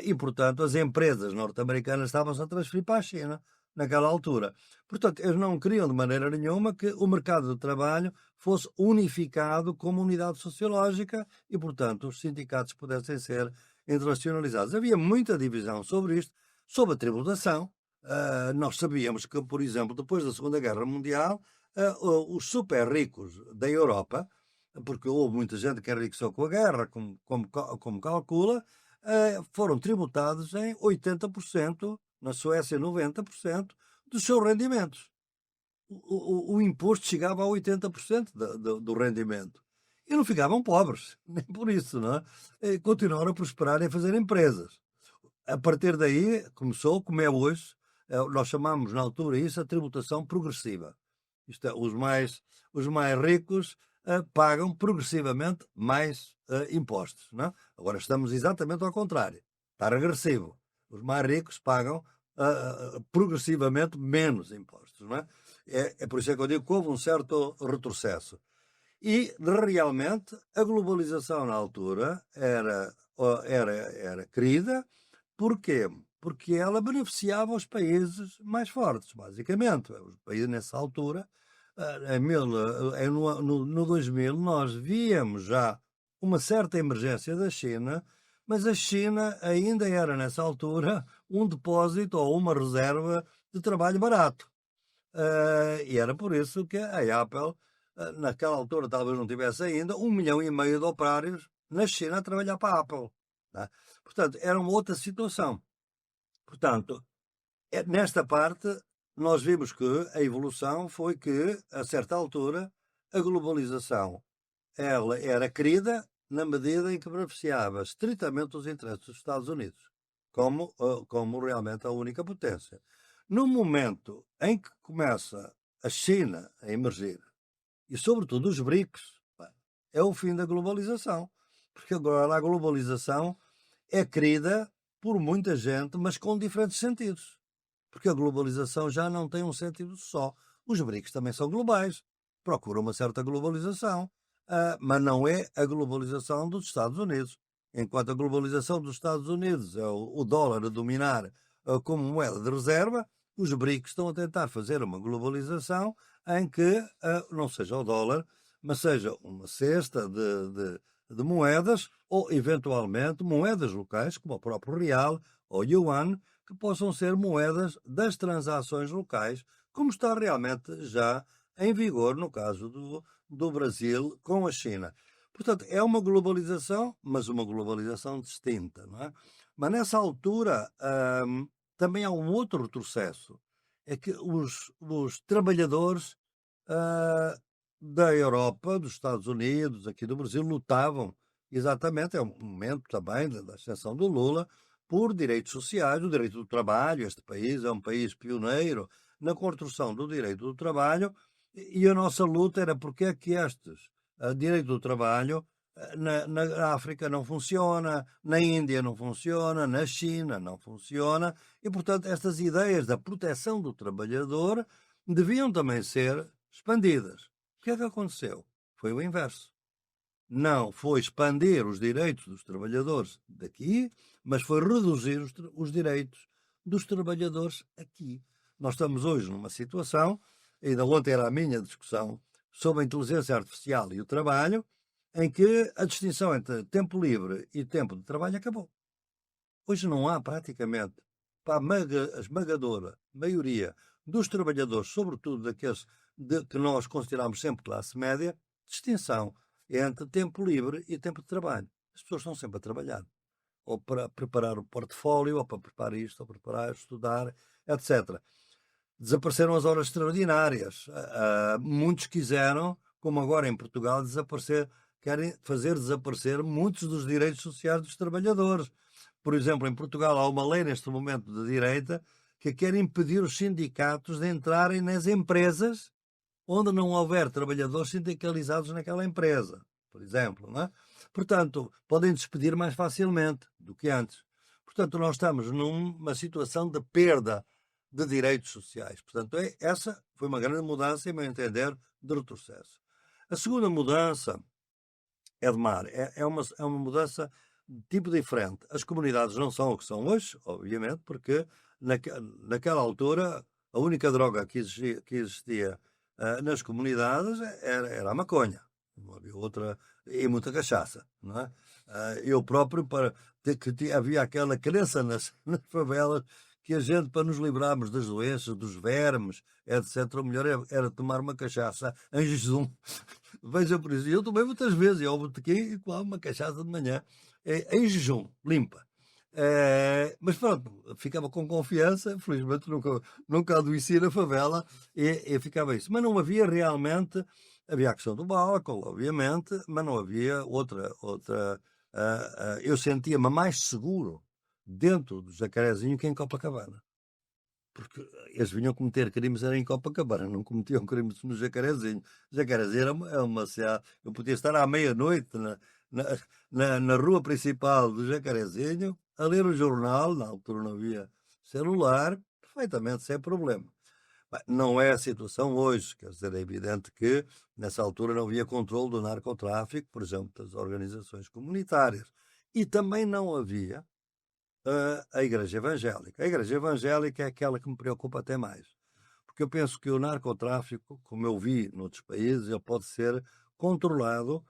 e, portanto, as empresas norte-americanas estavam-se a transferir para a China naquela altura. Portanto, eles não queriam de maneira nenhuma que o mercado de trabalho fosse unificado como unidade sociológica e, portanto, os sindicatos pudessem ser internacionalizados. Havia muita divisão sobre isto, sobre a tributação. Nós sabíamos que, por exemplo, depois da Segunda Guerra Mundial, os super ricos da Europa, porque houve muita gente que enriqueceu com a guerra, como calcula, foram tributados em 80%, na Suécia 90%, dos seus rendimentos. O imposto chegava a 80% do rendimento. E não ficavam pobres, nem por isso, não é? Continuaram a prosperar e a fazer empresas. A partir daí, começou, como é hoje, nós chamamos na altura isso a tributação progressiva. Isto é, os mais ricos pagam progressivamente mais impostos. Não é? Agora estamos exatamente ao contrário. Está regressivo. Os mais ricos pagam progressivamente menos impostos. Não é? É por isso que eu digo que houve um certo retrocesso. E, realmente, a globalização na altura era querida. Porquê? Porque ela beneficiava os países mais fortes, basicamente. Os países, nessa altura, no 2000, nós víamos já uma certa emergência da China, mas a China ainda era, nessa altura, um depósito ou uma reserva de trabalho barato. E era por isso que a Apple, naquela altura, talvez não tivesse ainda 1,5 milhão de operários na China a trabalhar para a Apple. Tá? Portanto, era uma outra situação. Portanto, nesta parte, nós vimos que a evolução foi que, a certa altura, a globalização ela era querida na medida em que beneficiava estritamente os interesses dos Estados Unidos, como realmente a única potência. No momento em que começa a China a emergir, e sobretudo os BRICS, é o fim da globalização. Porque agora a globalização é querida por muita gente, mas com diferentes sentidos. Porque a globalização já não tem um sentido só. Os BRICS também são globais, procuram uma certa globalização, mas não é a globalização dos Estados Unidos. Enquanto a globalização dos Estados Unidos é o dólar a dominar como moeda de reserva, os BRICS estão a tentar fazer uma globalização em que não seja o dólar, mas seja uma cesta de moedas ou, eventualmente, moedas locais, como o próprio real ou yuan, que possam ser moedas das transações locais, como está realmente já em vigor no caso do Brasil com a China. Portanto, é uma globalização, mas uma globalização distinta. Não é? Mas nessa altura também há um outro retrocesso, é que os trabalhadores da Europa, dos Estados Unidos, aqui do Brasil, lutavam exatamente, é um momento também da ascensão do Lula, por direitos sociais, o direito do trabalho. Este país é um país pioneiro na construção do direito do trabalho e a nossa luta era porque é que estes direito do trabalho na África não funciona, na Índia não funciona, na China não funciona e, portanto, estas ideias da proteção do trabalhador deviam também ser expandidas. O que é que aconteceu? Foi o inverso. Não foi expandir os direitos dos trabalhadores daqui, mas foi reduzir os direitos dos trabalhadores aqui. Nós estamos hoje numa situação, ainda ontem era a minha discussão, sobre a inteligência artificial e o trabalho, em que a distinção entre tempo livre e tempo de trabalho acabou. Hoje não há praticamente, para a esmagadora maioria dos trabalhadores, sobretudo daqueles que nós consideramos sempre classe média, distinção entre tempo livre e tempo de trabalho. As pessoas estão sempre a trabalhar, ou para preparar o portfólio, ou para preparar isto, ou preparar, estudar, etc. Desapareceram as horas extraordinárias. Muitos quiseram, como agora em Portugal, desaparecer querem fazer desaparecer muitos dos direitos sociais dos trabalhadores. Por exemplo, em Portugal há uma lei neste momento de direita que quer impedir os sindicatos de entrarem nas empresas onde não houver trabalhadores sindicalizados naquela empresa, por exemplo, não é? Portanto, podem despedir mais facilmente do que antes. Portanto, nós estamos numa situação de perda de direitos sociais. Portanto, essa foi uma grande mudança, em meu entender, de retrocesso. A segunda mudança, Edmar, é uma mudança de tipo diferente. As comunidades não são o que são hoje, obviamente, porque naquela altura a única droga que existia nas comunidades era a maconha. Não havia outra, e muita cachaça, não é? Eu próprio, havia aquela crença nas favelas que a gente, para nos livrarmos das doenças, dos vermes, etc., o melhor era tomar uma cachaça em jejum. Veja por isso, eu tomei muitas vezes, eu botequim e tomava uma cachaça de manhã, em jejum, limpa. Mas pronto, ficava com confiança, felizmente nunca adoeci na favela e ficava isso. Mas não havia realmente, havia a questão do álcool, obviamente, mas não havia outra. Eu sentia-me mais seguro dentro do Jacarezinho que em Copacabana. Porque eles vinham cometer crimes era em Copacabana, não cometiam crimes no Jacarezinho. Jacarezinho é uma cidade. Eu podia estar à meia-noite na rua principal do Jacarezinho a ler o jornal, na altura não havia celular, perfeitamente, sem problema. Bem, não é a situação hoje, quer dizer, é evidente que nessa altura não havia controle do narcotráfico, por exemplo, das organizações comunitárias. E também não havia a Igreja Evangélica. A Igreja Evangélica é aquela que me preocupa até mais. Porque eu penso que o narcotráfico, como eu vi noutros países, ele pode ser controlado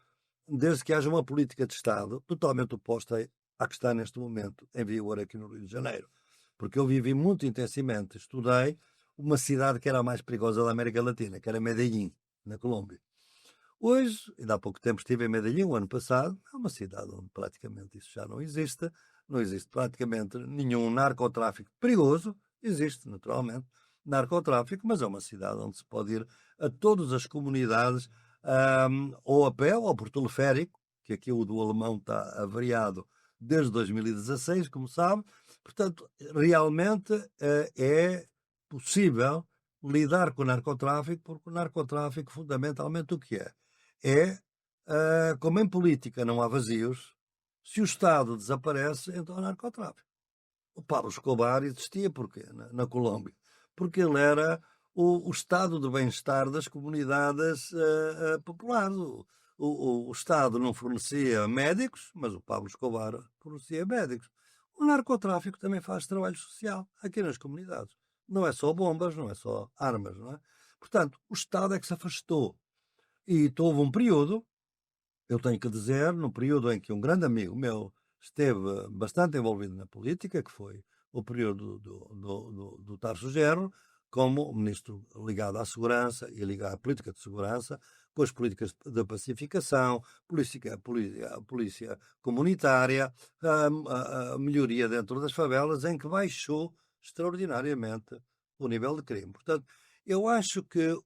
desde que haja uma política de Estado totalmente oposta à que está neste momento em vigor aqui no Rio de Janeiro. Porque eu vivi muito intensamente, estudei uma cidade que era a mais perigosa da América Latina, que era Medellín, na Colômbia. Hoje, ainda há pouco tempo estive em Medellín, o ano passado, é uma cidade onde praticamente isso já não existe, não existe praticamente nenhum narcotráfico perigoso, existe naturalmente narcotráfico, mas é uma cidade onde se pode ir a todas as comunidades, ou a pé ou por teleférico, que aqui o do alemão está avariado desde 2016, como sabe. Portanto, realmente é possível lidar com o narcotráfico, porque o narcotráfico, fundamentalmente, o que é? Como em política não há vazios, se o Estado desaparece, então há narcotráfico. O Pablo Escobar existia porquê? Na Colômbia. Porque ele era o estado de bem-estar das comunidades populares. O Estado não fornecia médicos, mas o Pablo Escobar fornecia médicos. O narcotráfico também faz trabalho social aqui nas comunidades. Não é só bombas, não é só armas, não é? Portanto, o Estado é que se afastou. E houve um período, eu tenho que dizer, no período em que um grande amigo meu esteve bastante envolvido na política, que foi o período do Tarso Genro, como ministro ligado à segurança e ligado à política de segurança, com as políticas de pacificação, polícia comunitária, a melhoria dentro das favelas, em que baixou extraordinariamente o nível de crime. Portanto, eu acho que,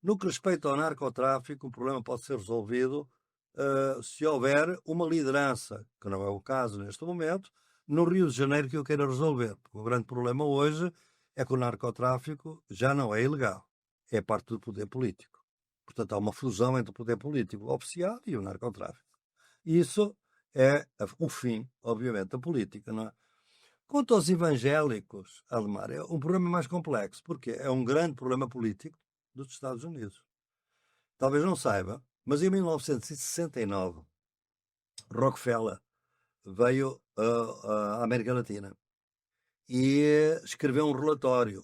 no que respeita ao narcotráfico, o problema pode ser resolvido se houver uma liderança, que não é o caso neste momento, no Rio de Janeiro que eu queira resolver. Porque o grande problema hoje é que o narcotráfico já não é ilegal, é parte do poder político. Portanto, há uma fusão entre o poder político oficial e o narcotráfico. E isso é o fim, obviamente, da política, não é? Quanto aos evangélicos, Ademar, é um problema mais complexo, porque é um grande problema político dos Estados Unidos. Talvez não saiba, mas em 1969, Rockefeller veio à América Latina e escreveu um relatório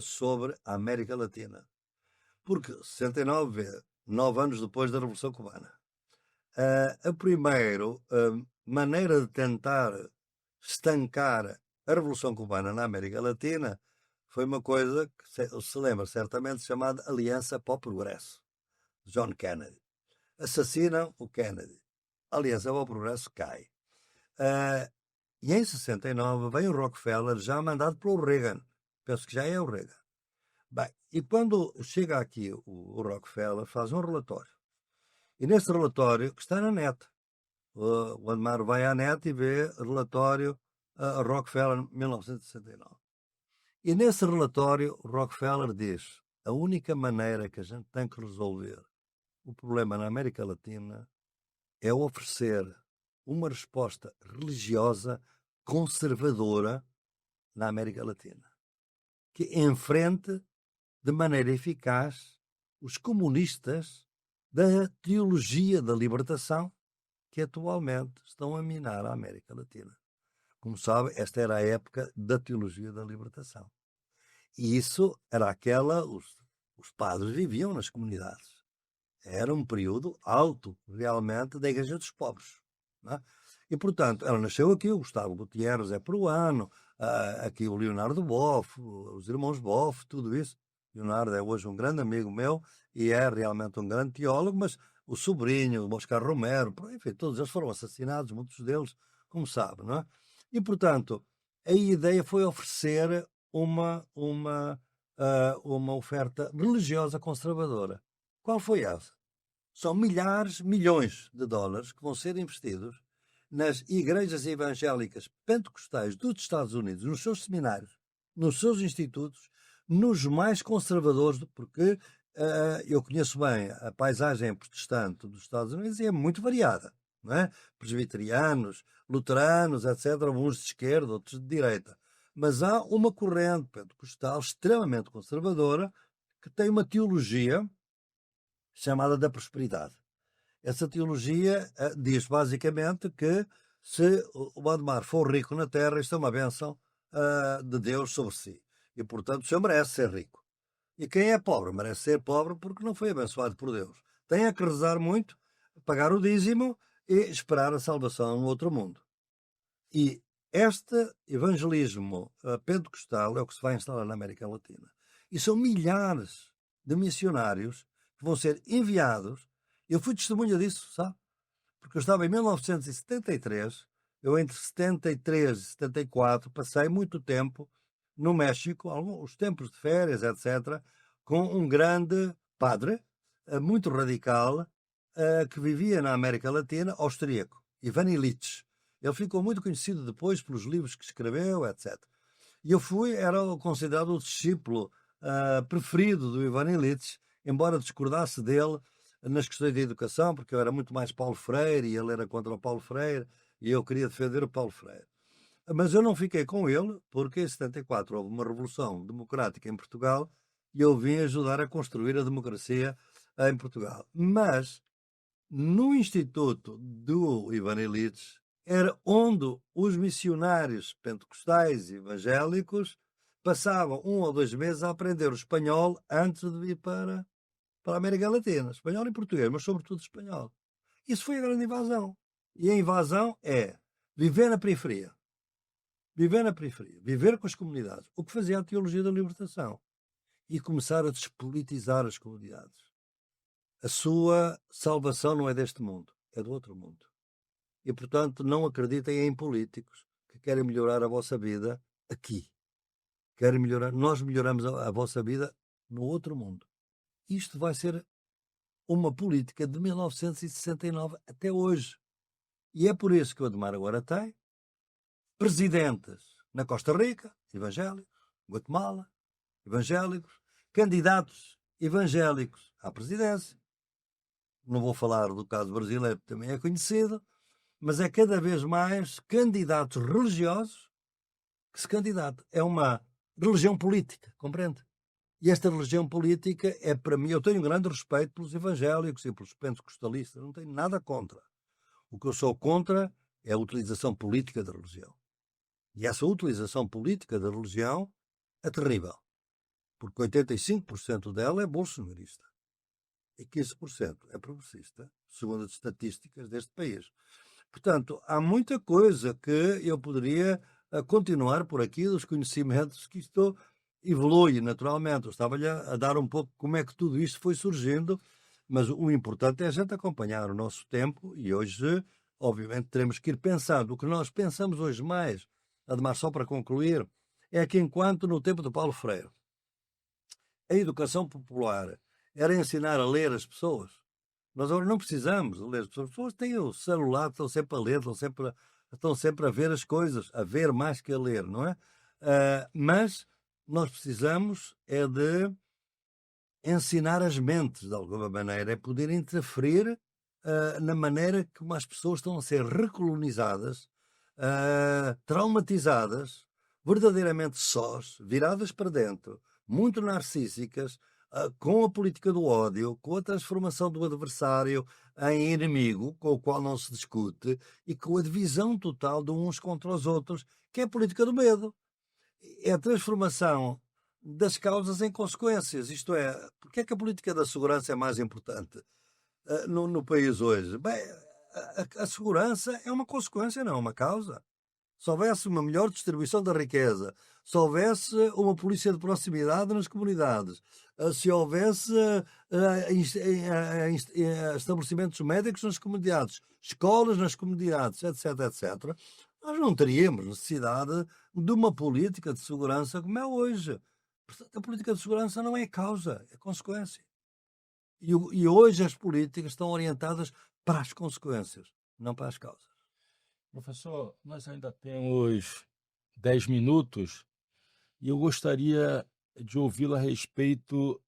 sobre a América Latina. Porque 69, 9 anos depois da Revolução Cubana, a primeira maneira de tentar estancar a Revolução Cubana na América Latina foi uma coisa que se lembra certamente chamada Aliança para o Progresso. John Kennedy. Assassinam o Kennedy. A Aliança para o Progresso cai. E em 69 vem o Rockefeller, já mandado pelo Reagan. Penso que já é o Reagan. Bem, e quando chega aqui o Rockefeller, faz um relatório E nesse relatório, que está na net, o Admar vai à net e vê relatório Rockefeller 1969. E nesse relatório, Rockefeller diz: a única maneira que a gente tem que resolver o problema na América Latina é oferecer uma resposta religiosa conservadora na América Latina, que enfrente de maneira eficaz os comunistas da teologia da libertação que atualmente estão a minar a América Latina. Como sabe, esta era a época da teologia da libertação. E isso era os padres viviam nas comunidades. Era um período alto, realmente, da Igreja dos Pobres. Não é? E, portanto, ela nasceu aqui, o Gustavo Gutierrez é peruano, aqui o Leonardo Boff, os irmãos Boff, tudo isso. Leonardo é hoje um grande amigo meu e é realmente um grande teólogo, mas o sobrinho, o Oscar Romero, enfim, todos eles foram assassinados, muitos deles, como sabe, não é? E, portanto, a ideia foi oferecer uma oferta religiosa conservadora. Qual foi essa? São milhares, milhões de dólares que vão ser investidos nas igrejas evangélicas pentecostais dos Estados Unidos, nos seus seminários, nos seus institutos, nos mais conservadores, porque eu conheço bem a paisagem protestante dos Estados Unidos e é muito variada, não é? Presbiterianos, luteranos, etc., uns de esquerda, outros de direita. Mas há uma corrente pentecostal extremamente conservadora que tem uma teologia chamada da prosperidade. Essa teologia diz basicamente que se o Admar for rico na terra, isto é uma bênção de Deus sobre si. E, portanto, o senhor merece ser rico. E quem é pobre merece ser pobre porque não foi abençoado por Deus. Tem que rezar muito, pagar o dízimo e esperar a salvação no outro mundo. E este evangelismo pentecostal é o que se vai instalar na América Latina. E são milhares de missionários que vão ser enviados. Eu fui testemunha disso, sabe? Porque eu estava em 1973, eu entre 73 e 74 passei muito tempo no México, os tempos de férias, etc., com um grande padre, muito radical, que vivia na América Latina, austríaco, Ivan Illich. Ele ficou muito conhecido depois pelos livros que escreveu, etc. E eu era considerado o discípulo preferido do Ivan Illich, embora discordasse dele nas questões de educação, porque eu era muito mais Paulo Freire e ele era contra o Paulo Freire e eu queria defender o Paulo Freire. Mas eu não fiquei com ele, porque em 74 houve uma revolução democrática em Portugal e eu vim ajudar a construir a democracia em Portugal. Mas no Instituto do Ivan Illich era onde os missionários pentecostais e evangélicos passavam 1 ou 2 meses a aprender o espanhol antes de vir para a América Latina. Espanhol e português, mas sobretudo espanhol. Isso foi a grande invasão. E a invasão é viver na periferia. Viver na periferia. Viver com as comunidades. O que fazia a teologia da libertação. E começar a despolitizar as comunidades. A sua salvação não é deste mundo, é do outro mundo. E, portanto, não acreditem em políticos que querem melhorar a vossa vida aqui. Querem melhorar. Nós melhoramos a vossa vida no outro mundo. Isto vai ser uma política de 1969 até hoje. E é por isso que o Admar agora tem presidentes na Costa Rica, evangélicos, Guatemala, evangélicos, candidatos evangélicos à presidência. Não vou falar do caso brasileiro, que também é conhecido, mas é cada vez mais candidatos religiosos que se candidatam. É uma religião política, compreende? E esta religião política é, para mim, eu tenho um grande respeito pelos evangélicos e pelos pentecostalistas, não tenho nada contra. O que eu sou contra é a utilização política da religião. E essa utilização política da religião é terrível, porque 85% dela é bolsonarista e 15% é progressista, segundo as estatísticas deste país. Portanto, há muita coisa que eu poderia continuar por aqui, dos conhecimentos que isto evolui naturalmente. Eu estava-lhe a dar um pouco como é que tudo isto foi surgindo, mas o importante é a gente acompanhar o nosso tempo e hoje, obviamente, teremos que ir pensando. O que nós pensamos hoje mais, Admar, só para concluir, é que enquanto no tempo de Paulo Freire a educação popular era ensinar a ler as pessoas, Nós agora não precisamos ler. As pessoas têm o celular, estão sempre a ler, estão sempre a ver as coisas, a ver mais que a ler, não é? Mas nós precisamos é de ensinar as mentes, de alguma maneira, é poder interferir na maneira como as pessoas estão a ser recolonizadas, traumatizadas, verdadeiramente sós, viradas para dentro, muito narcísicas, com a política do ódio, com a transformação do adversário em inimigo, com o qual não se discute, e com a divisão total de uns contra os outros, que é a política do medo. É a transformação das causas em consequências. Isto é, porque é que a política da segurança é mais importante no país hoje? Bem, a segurança é uma consequência, não é uma causa. Se houvesse uma melhor distribuição da riqueza, se houvesse uma polícia de proximidade nas comunidades, se houvesse estabelecimentos médicos nas comunidades, escolas nas comunidades, etc., etc., nós não teríamos necessidade de uma política de segurança como é hoje. Portanto, a política de segurança não é causa, é consequência. E hoje as políticas estão orientadas para as consequências, não para as causas. Professor, nós ainda temos 10 minutos e eu gostaria de ouvi-lo a respeito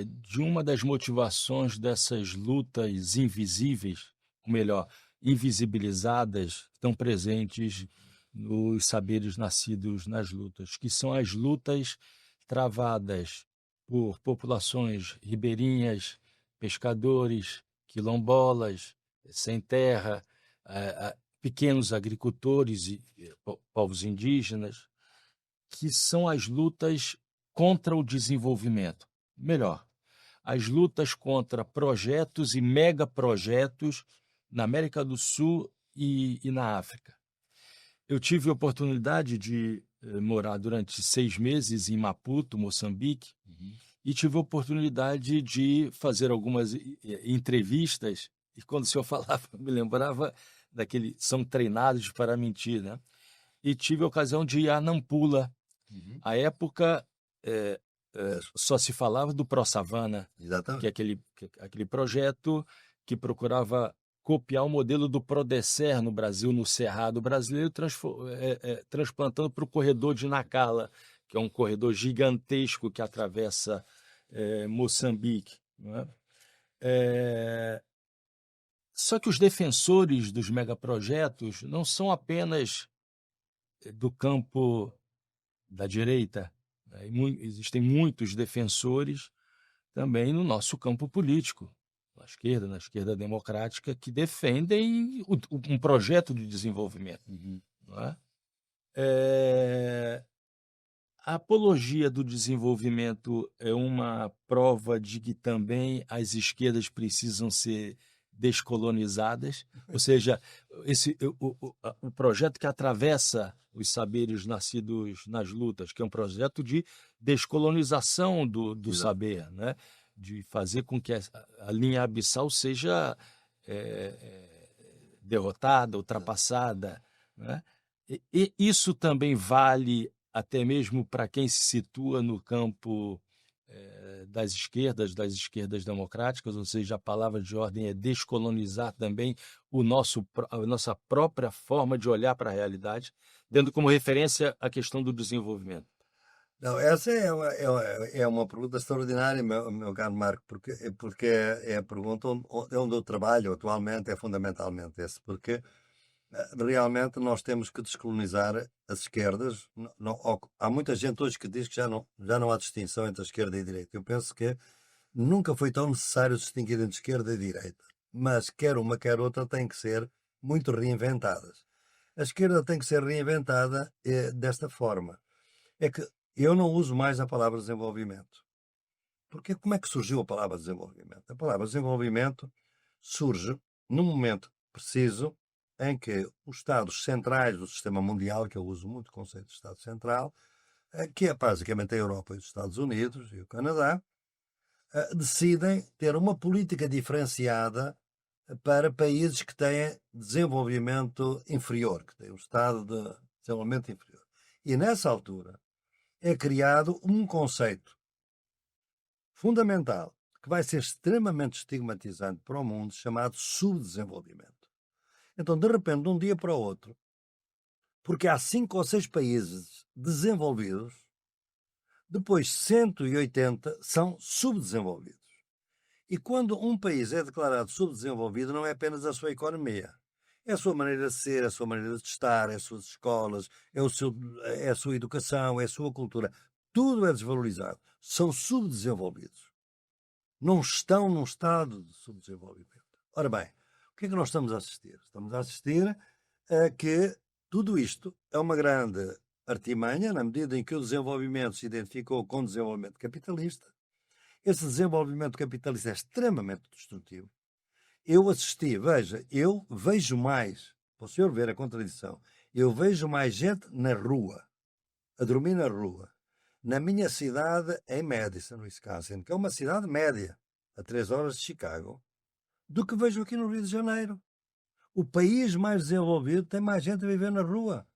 de uma das motivações dessas lutas invisíveis, ou melhor, invisibilizadas, que estão presentes nos saberes nascidos nas lutas, que são as lutas travadas por populações ribeirinhas, pescadores, quilombolas, sem terra, pequenos agricultores e povos indígenas, que são as lutas contra o desenvolvimento. Melhor, as lutas contra projetos e megaprojetos na América do Sul e na África. Eu tive a oportunidade de morar durante 6 meses em Maputo, Moçambique, e tive a oportunidade de fazer algumas entrevistas, e quando o senhor falava, me lembrava daquele são treinados para mentir, né? E tive a ocasião de ir a Nampula. À época, só se falava do ProSavana, que é aquele projeto que procurava copiar o modelo do Prodesser no Brasil, no Cerrado brasileiro, transplantando para o corredor de Nacala, que é um corredor gigantesco que atravessa Moçambique. Não é? Só que os defensores dos megaprojetos não são apenas do campo da direita, né? Existem muitos defensores também no nosso campo político, na esquerda democrática, que defendem um projeto de desenvolvimento. Não é? A apologia do desenvolvimento é uma prova de que também as esquerdas precisam ser descolonizadas, ou seja, o projeto que atravessa os saberes nascidos nas lutas, que é um projeto de descolonização do saber, né? De fazer com que a linha abissal seja derrotada, ultrapassada, né? E isso também vale até mesmo para quem se situa no campo das esquerdas democráticas, ou seja, a palavra de ordem é descolonizar também a nossa própria forma de olhar para a realidade, tendo como referência a questão do desenvolvimento. Não, essa é uma pergunta extraordinária, meu caro Marco, porque é a pergunta onde eu trabalho atualmente, é fundamentalmente esse, porque realmente nós temos que descolonizar as esquerdas. Há muita gente hoje que diz que já não há distinção entre a esquerda e a direita. Eu penso que nunca foi tão necessário distinguir entre esquerda e direita, mas quer uma quer outra têm que ser muito reinventadas. A esquerda tem que ser reinventada desta forma. É que eu não uso mais a palavra desenvolvimento. Porque como é que surgiu a palavra desenvolvimento? A palavra desenvolvimento surge num momento preciso em que os Estados centrais do sistema mundial, que eu uso muito o conceito de Estado central, que é basicamente a Europa e os Estados Unidos e o Canadá, decidem ter uma política diferenciada para países que têm desenvolvimento inferior, que têm um estado de desenvolvimento inferior. E nessa altura é criado um conceito fundamental que vai ser extremamente estigmatizante para o mundo, chamado subdesenvolvimento. Então, de repente, de um dia para o outro, porque há 5 ou 6 países desenvolvidos, depois 180 são subdesenvolvidos. E quando um país é declarado subdesenvolvido, não é apenas a sua economia. É a sua maneira de ser, a sua maneira de estar, é as suas escolas, é a sua educação, é a sua cultura. Tudo é desvalorizado. São subdesenvolvidos. Não estão num estado de subdesenvolvimento. Ora bem, o que é que nós estamos a assistir? Estamos a assistir a que tudo isto é uma grande artimanha, na medida em que o desenvolvimento se identificou com o desenvolvimento capitalista. Esse desenvolvimento capitalista é extremamente destrutivo. Eu vejo mais, para o senhor ver a contradição, eu vejo mais gente na rua, a dormir na rua, na minha cidade, em Madison, Wisconsin, que é uma cidade média, a 3 horas de Chicago, do que vejo aqui no Rio de Janeiro. O país mais desenvolvido tem mais gente a viver na rua.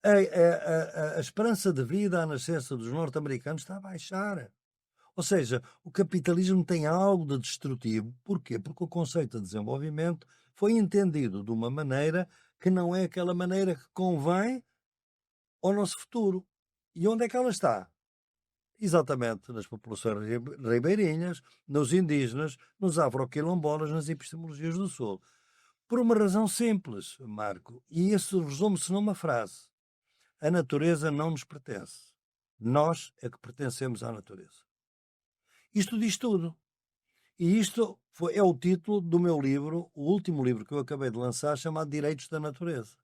A esperança de vida à nascença dos norte-americanos está a baixar. Ou seja, o capitalismo tem algo de destrutivo. Porquê? Porque o conceito de desenvolvimento foi entendido de uma maneira que não é aquela maneira que convém ao nosso futuro. E onde é que ela está? Exatamente nas populações ribeirinhas, nos indígenas, nos afroquilombolas, nas epistemologias do Sul. Por uma razão simples, Marco, e isso resume-se numa frase. A natureza não nos pertence. Nós é que pertencemos à natureza. Isto diz tudo. E isto é o título do meu livro, o último livro que eu acabei de lançar, chamado Direitos da Natureza.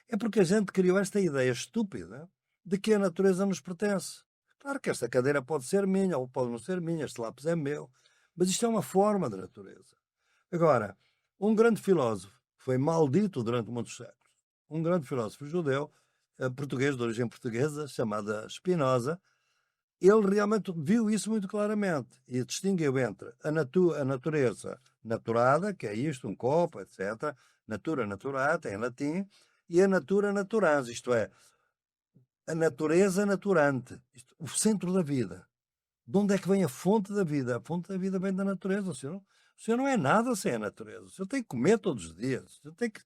É porque a gente criou esta ideia estúpida de que a natureza nos pertence. Claro que esta cadeira pode ser minha ou pode não ser minha, este lápis é meu, mas isto é uma forma da natureza. Agora, um grande filósofo, que foi maldito durante muitos séculos, um grande filósofo judeu, português, de origem portuguesa, chamado Spinoza, ele realmente viu isso muito claramente e distinguiu entre a natureza naturada, que é isto, um copo, etc., natura naturata, em latim, e a natura naturans, isto é, a natureza naturante, o centro da vida. De onde é que vem a fonte da vida? A fonte da vida vem da natureza. O senhor não é nada sem a natureza. O senhor tem que comer todos os dias. O senhor tem que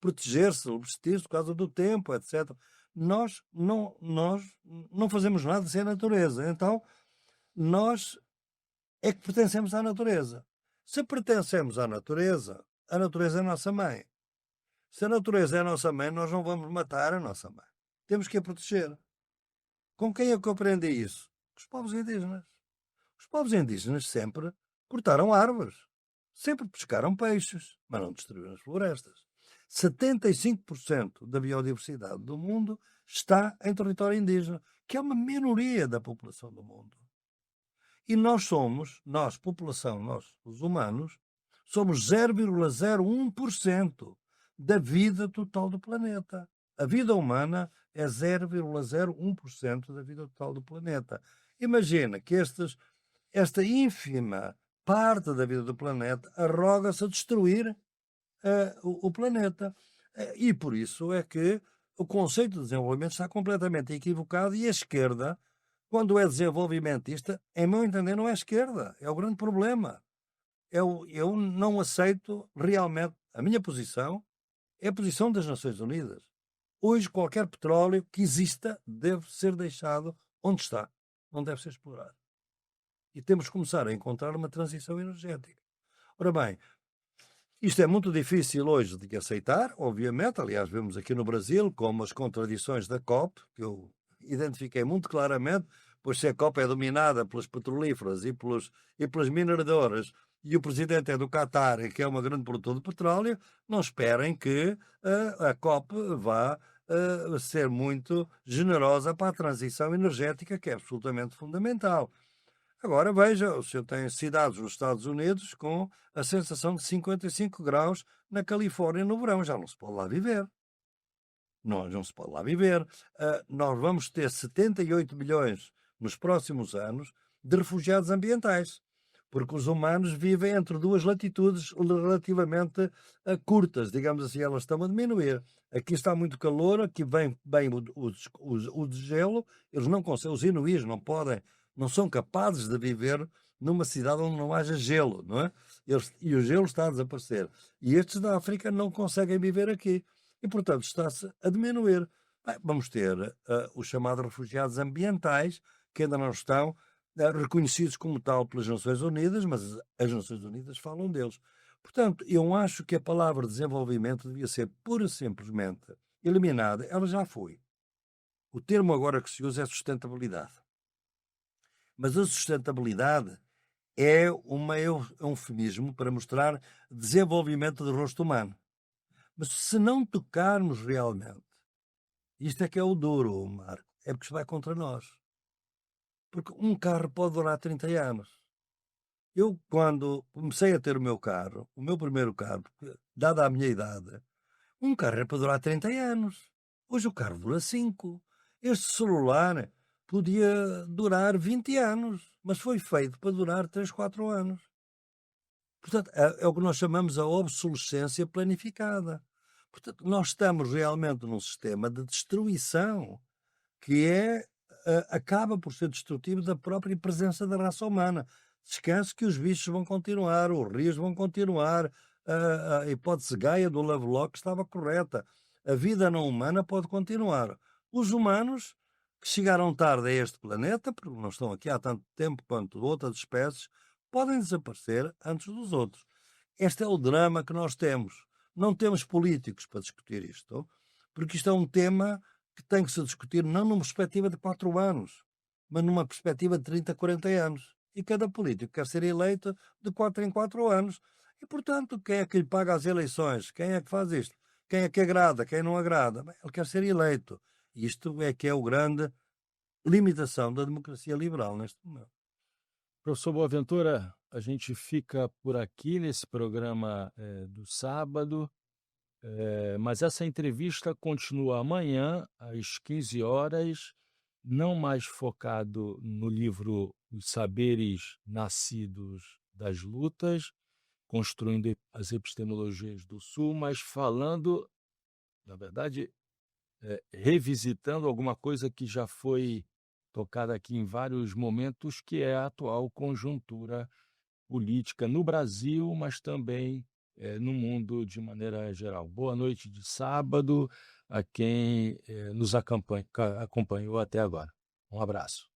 proteger-se, vestir-se por causa do tempo, etc. Nós não fazemos nada sem a natureza. Então, nós é que pertencemos à natureza. Se pertencemos à natureza, a natureza é a nossa mãe. Se a natureza é a nossa mãe, nós não vamos matar a nossa mãe. Temos que a proteger. Com quem é que eu aprendi isso? Os povos indígenas. Os povos indígenas sempre cortaram árvores, sempre pescaram peixes, mas não destruíram as florestas. 75% da biodiversidade do mundo está em território indígena, que é uma minoria da população do mundo. E nós, população, nós, os humanos, somos 0,01% da vida total do planeta. A vida humana é 0,01% da vida total do planeta. Imagina que esta ínfima parte da vida do planeta arroga-se a destruir o planeta. E por isso é que o conceito de desenvolvimento está completamente equivocado e a esquerda, quando é desenvolvimentista, em meu entender, não é a esquerda. É o grande problema. Eu não aceito realmente. A minha posição é a posição das Nações Unidas. Hoje, qualquer petróleo que exista deve ser deixado onde está. Não deve ser explorado. E temos que começar a encontrar uma transição energética. Ora bem, isto é muito difícil hoje de aceitar, obviamente. Aliás, vemos aqui no Brasil como as contradições da COP, que eu identifiquei muito claramente, pois se a COP é dominada pelas petrolíferas e pelas mineradoras, e o presidente é do Qatar, que é uma grande produtora de petróleo, não esperem que a COP vá ser muito generosa para a transição energética, que é absolutamente fundamental. Agora veja, o senhor tem cidades nos Estados Unidos com a sensação de 55 graus na Califórnia no verão, já não se pode lá viver. Não se pode lá viver. Nós vamos ter 78 milhões nos próximos anos de refugiados ambientais, porque os humanos vivem entre duas latitudes relativamente curtas, digamos assim, elas estão a diminuir. Aqui está muito calor, aqui vem o degelo, eles não conseguem, os inuís não são capazes de viver numa cidade onde não haja gelo, não é? E o gelo está a desaparecer. E estes da África não conseguem viver aqui. E, portanto, está-se a diminuir. Bem, vamos ter os chamados refugiados ambientais, que ainda não estão reconhecidos como tal pelas Nações Unidas, mas as Nações Unidas falam deles. Portanto, eu acho que a palavra desenvolvimento devia ser pura e simplesmente eliminada. Ela já foi. O termo agora que se usa é sustentabilidade. Mas a sustentabilidade é um eufemismo para mostrar desenvolvimento do rosto humano. Mas se não tocarmos realmente, isto é que é o duro, Marco, é porque isto vai contra nós. Porque um carro pode durar 30 anos. Eu, quando comecei a ter o meu carro, o meu primeiro carro, porque, dada a minha idade, um carro é para durar 30 anos. Hoje o carro dura 5. Este celular podia durar 20 anos, mas foi feito para durar 3, 4 anos. Portanto, é o que nós chamamos a obsolescência planificada. Portanto, nós estamos realmente num sistema de destruição que acaba por ser destrutivo da própria presença da raça humana. Descanse que os bichos vão continuar, os rios vão continuar, a hipótese Gaia do Lovelock estava correta. A vida não humana pode continuar. Os humanos, que chegaram tarde a este planeta, porque não estão aqui há tanto tempo quanto outras espécies, podem desaparecer antes dos outros. Este é o drama que nós temos. Não temos políticos para discutir isto, porque isto é um tema que tem que se discutir não numa perspectiva de 4 anos, mas numa perspectiva de 30, 40 anos. E cada político quer ser eleito de 4 em 4 anos. E, portanto, quem é que lhe paga as eleições? Quem é que faz isto? Quem é que agrada? Quem não agrada? Bem, ele quer ser eleito. Isto é que é o grande limitação da democracia liberal neste momento. Professor Boaventura, a gente fica por aqui nesse programa do sábado, mas essa entrevista continua amanhã, às 15 horas, não mais focado no livro Os Saberes Nascidos das Lutas, construindo as epistemologias do Sul, mas falando, na verdade, revisitando alguma coisa que já foi tocada aqui em vários momentos, que é a atual conjuntura política no Brasil, mas também no mundo de maneira geral. Boa noite de sábado a quem nos acompanhou até agora. Um abraço.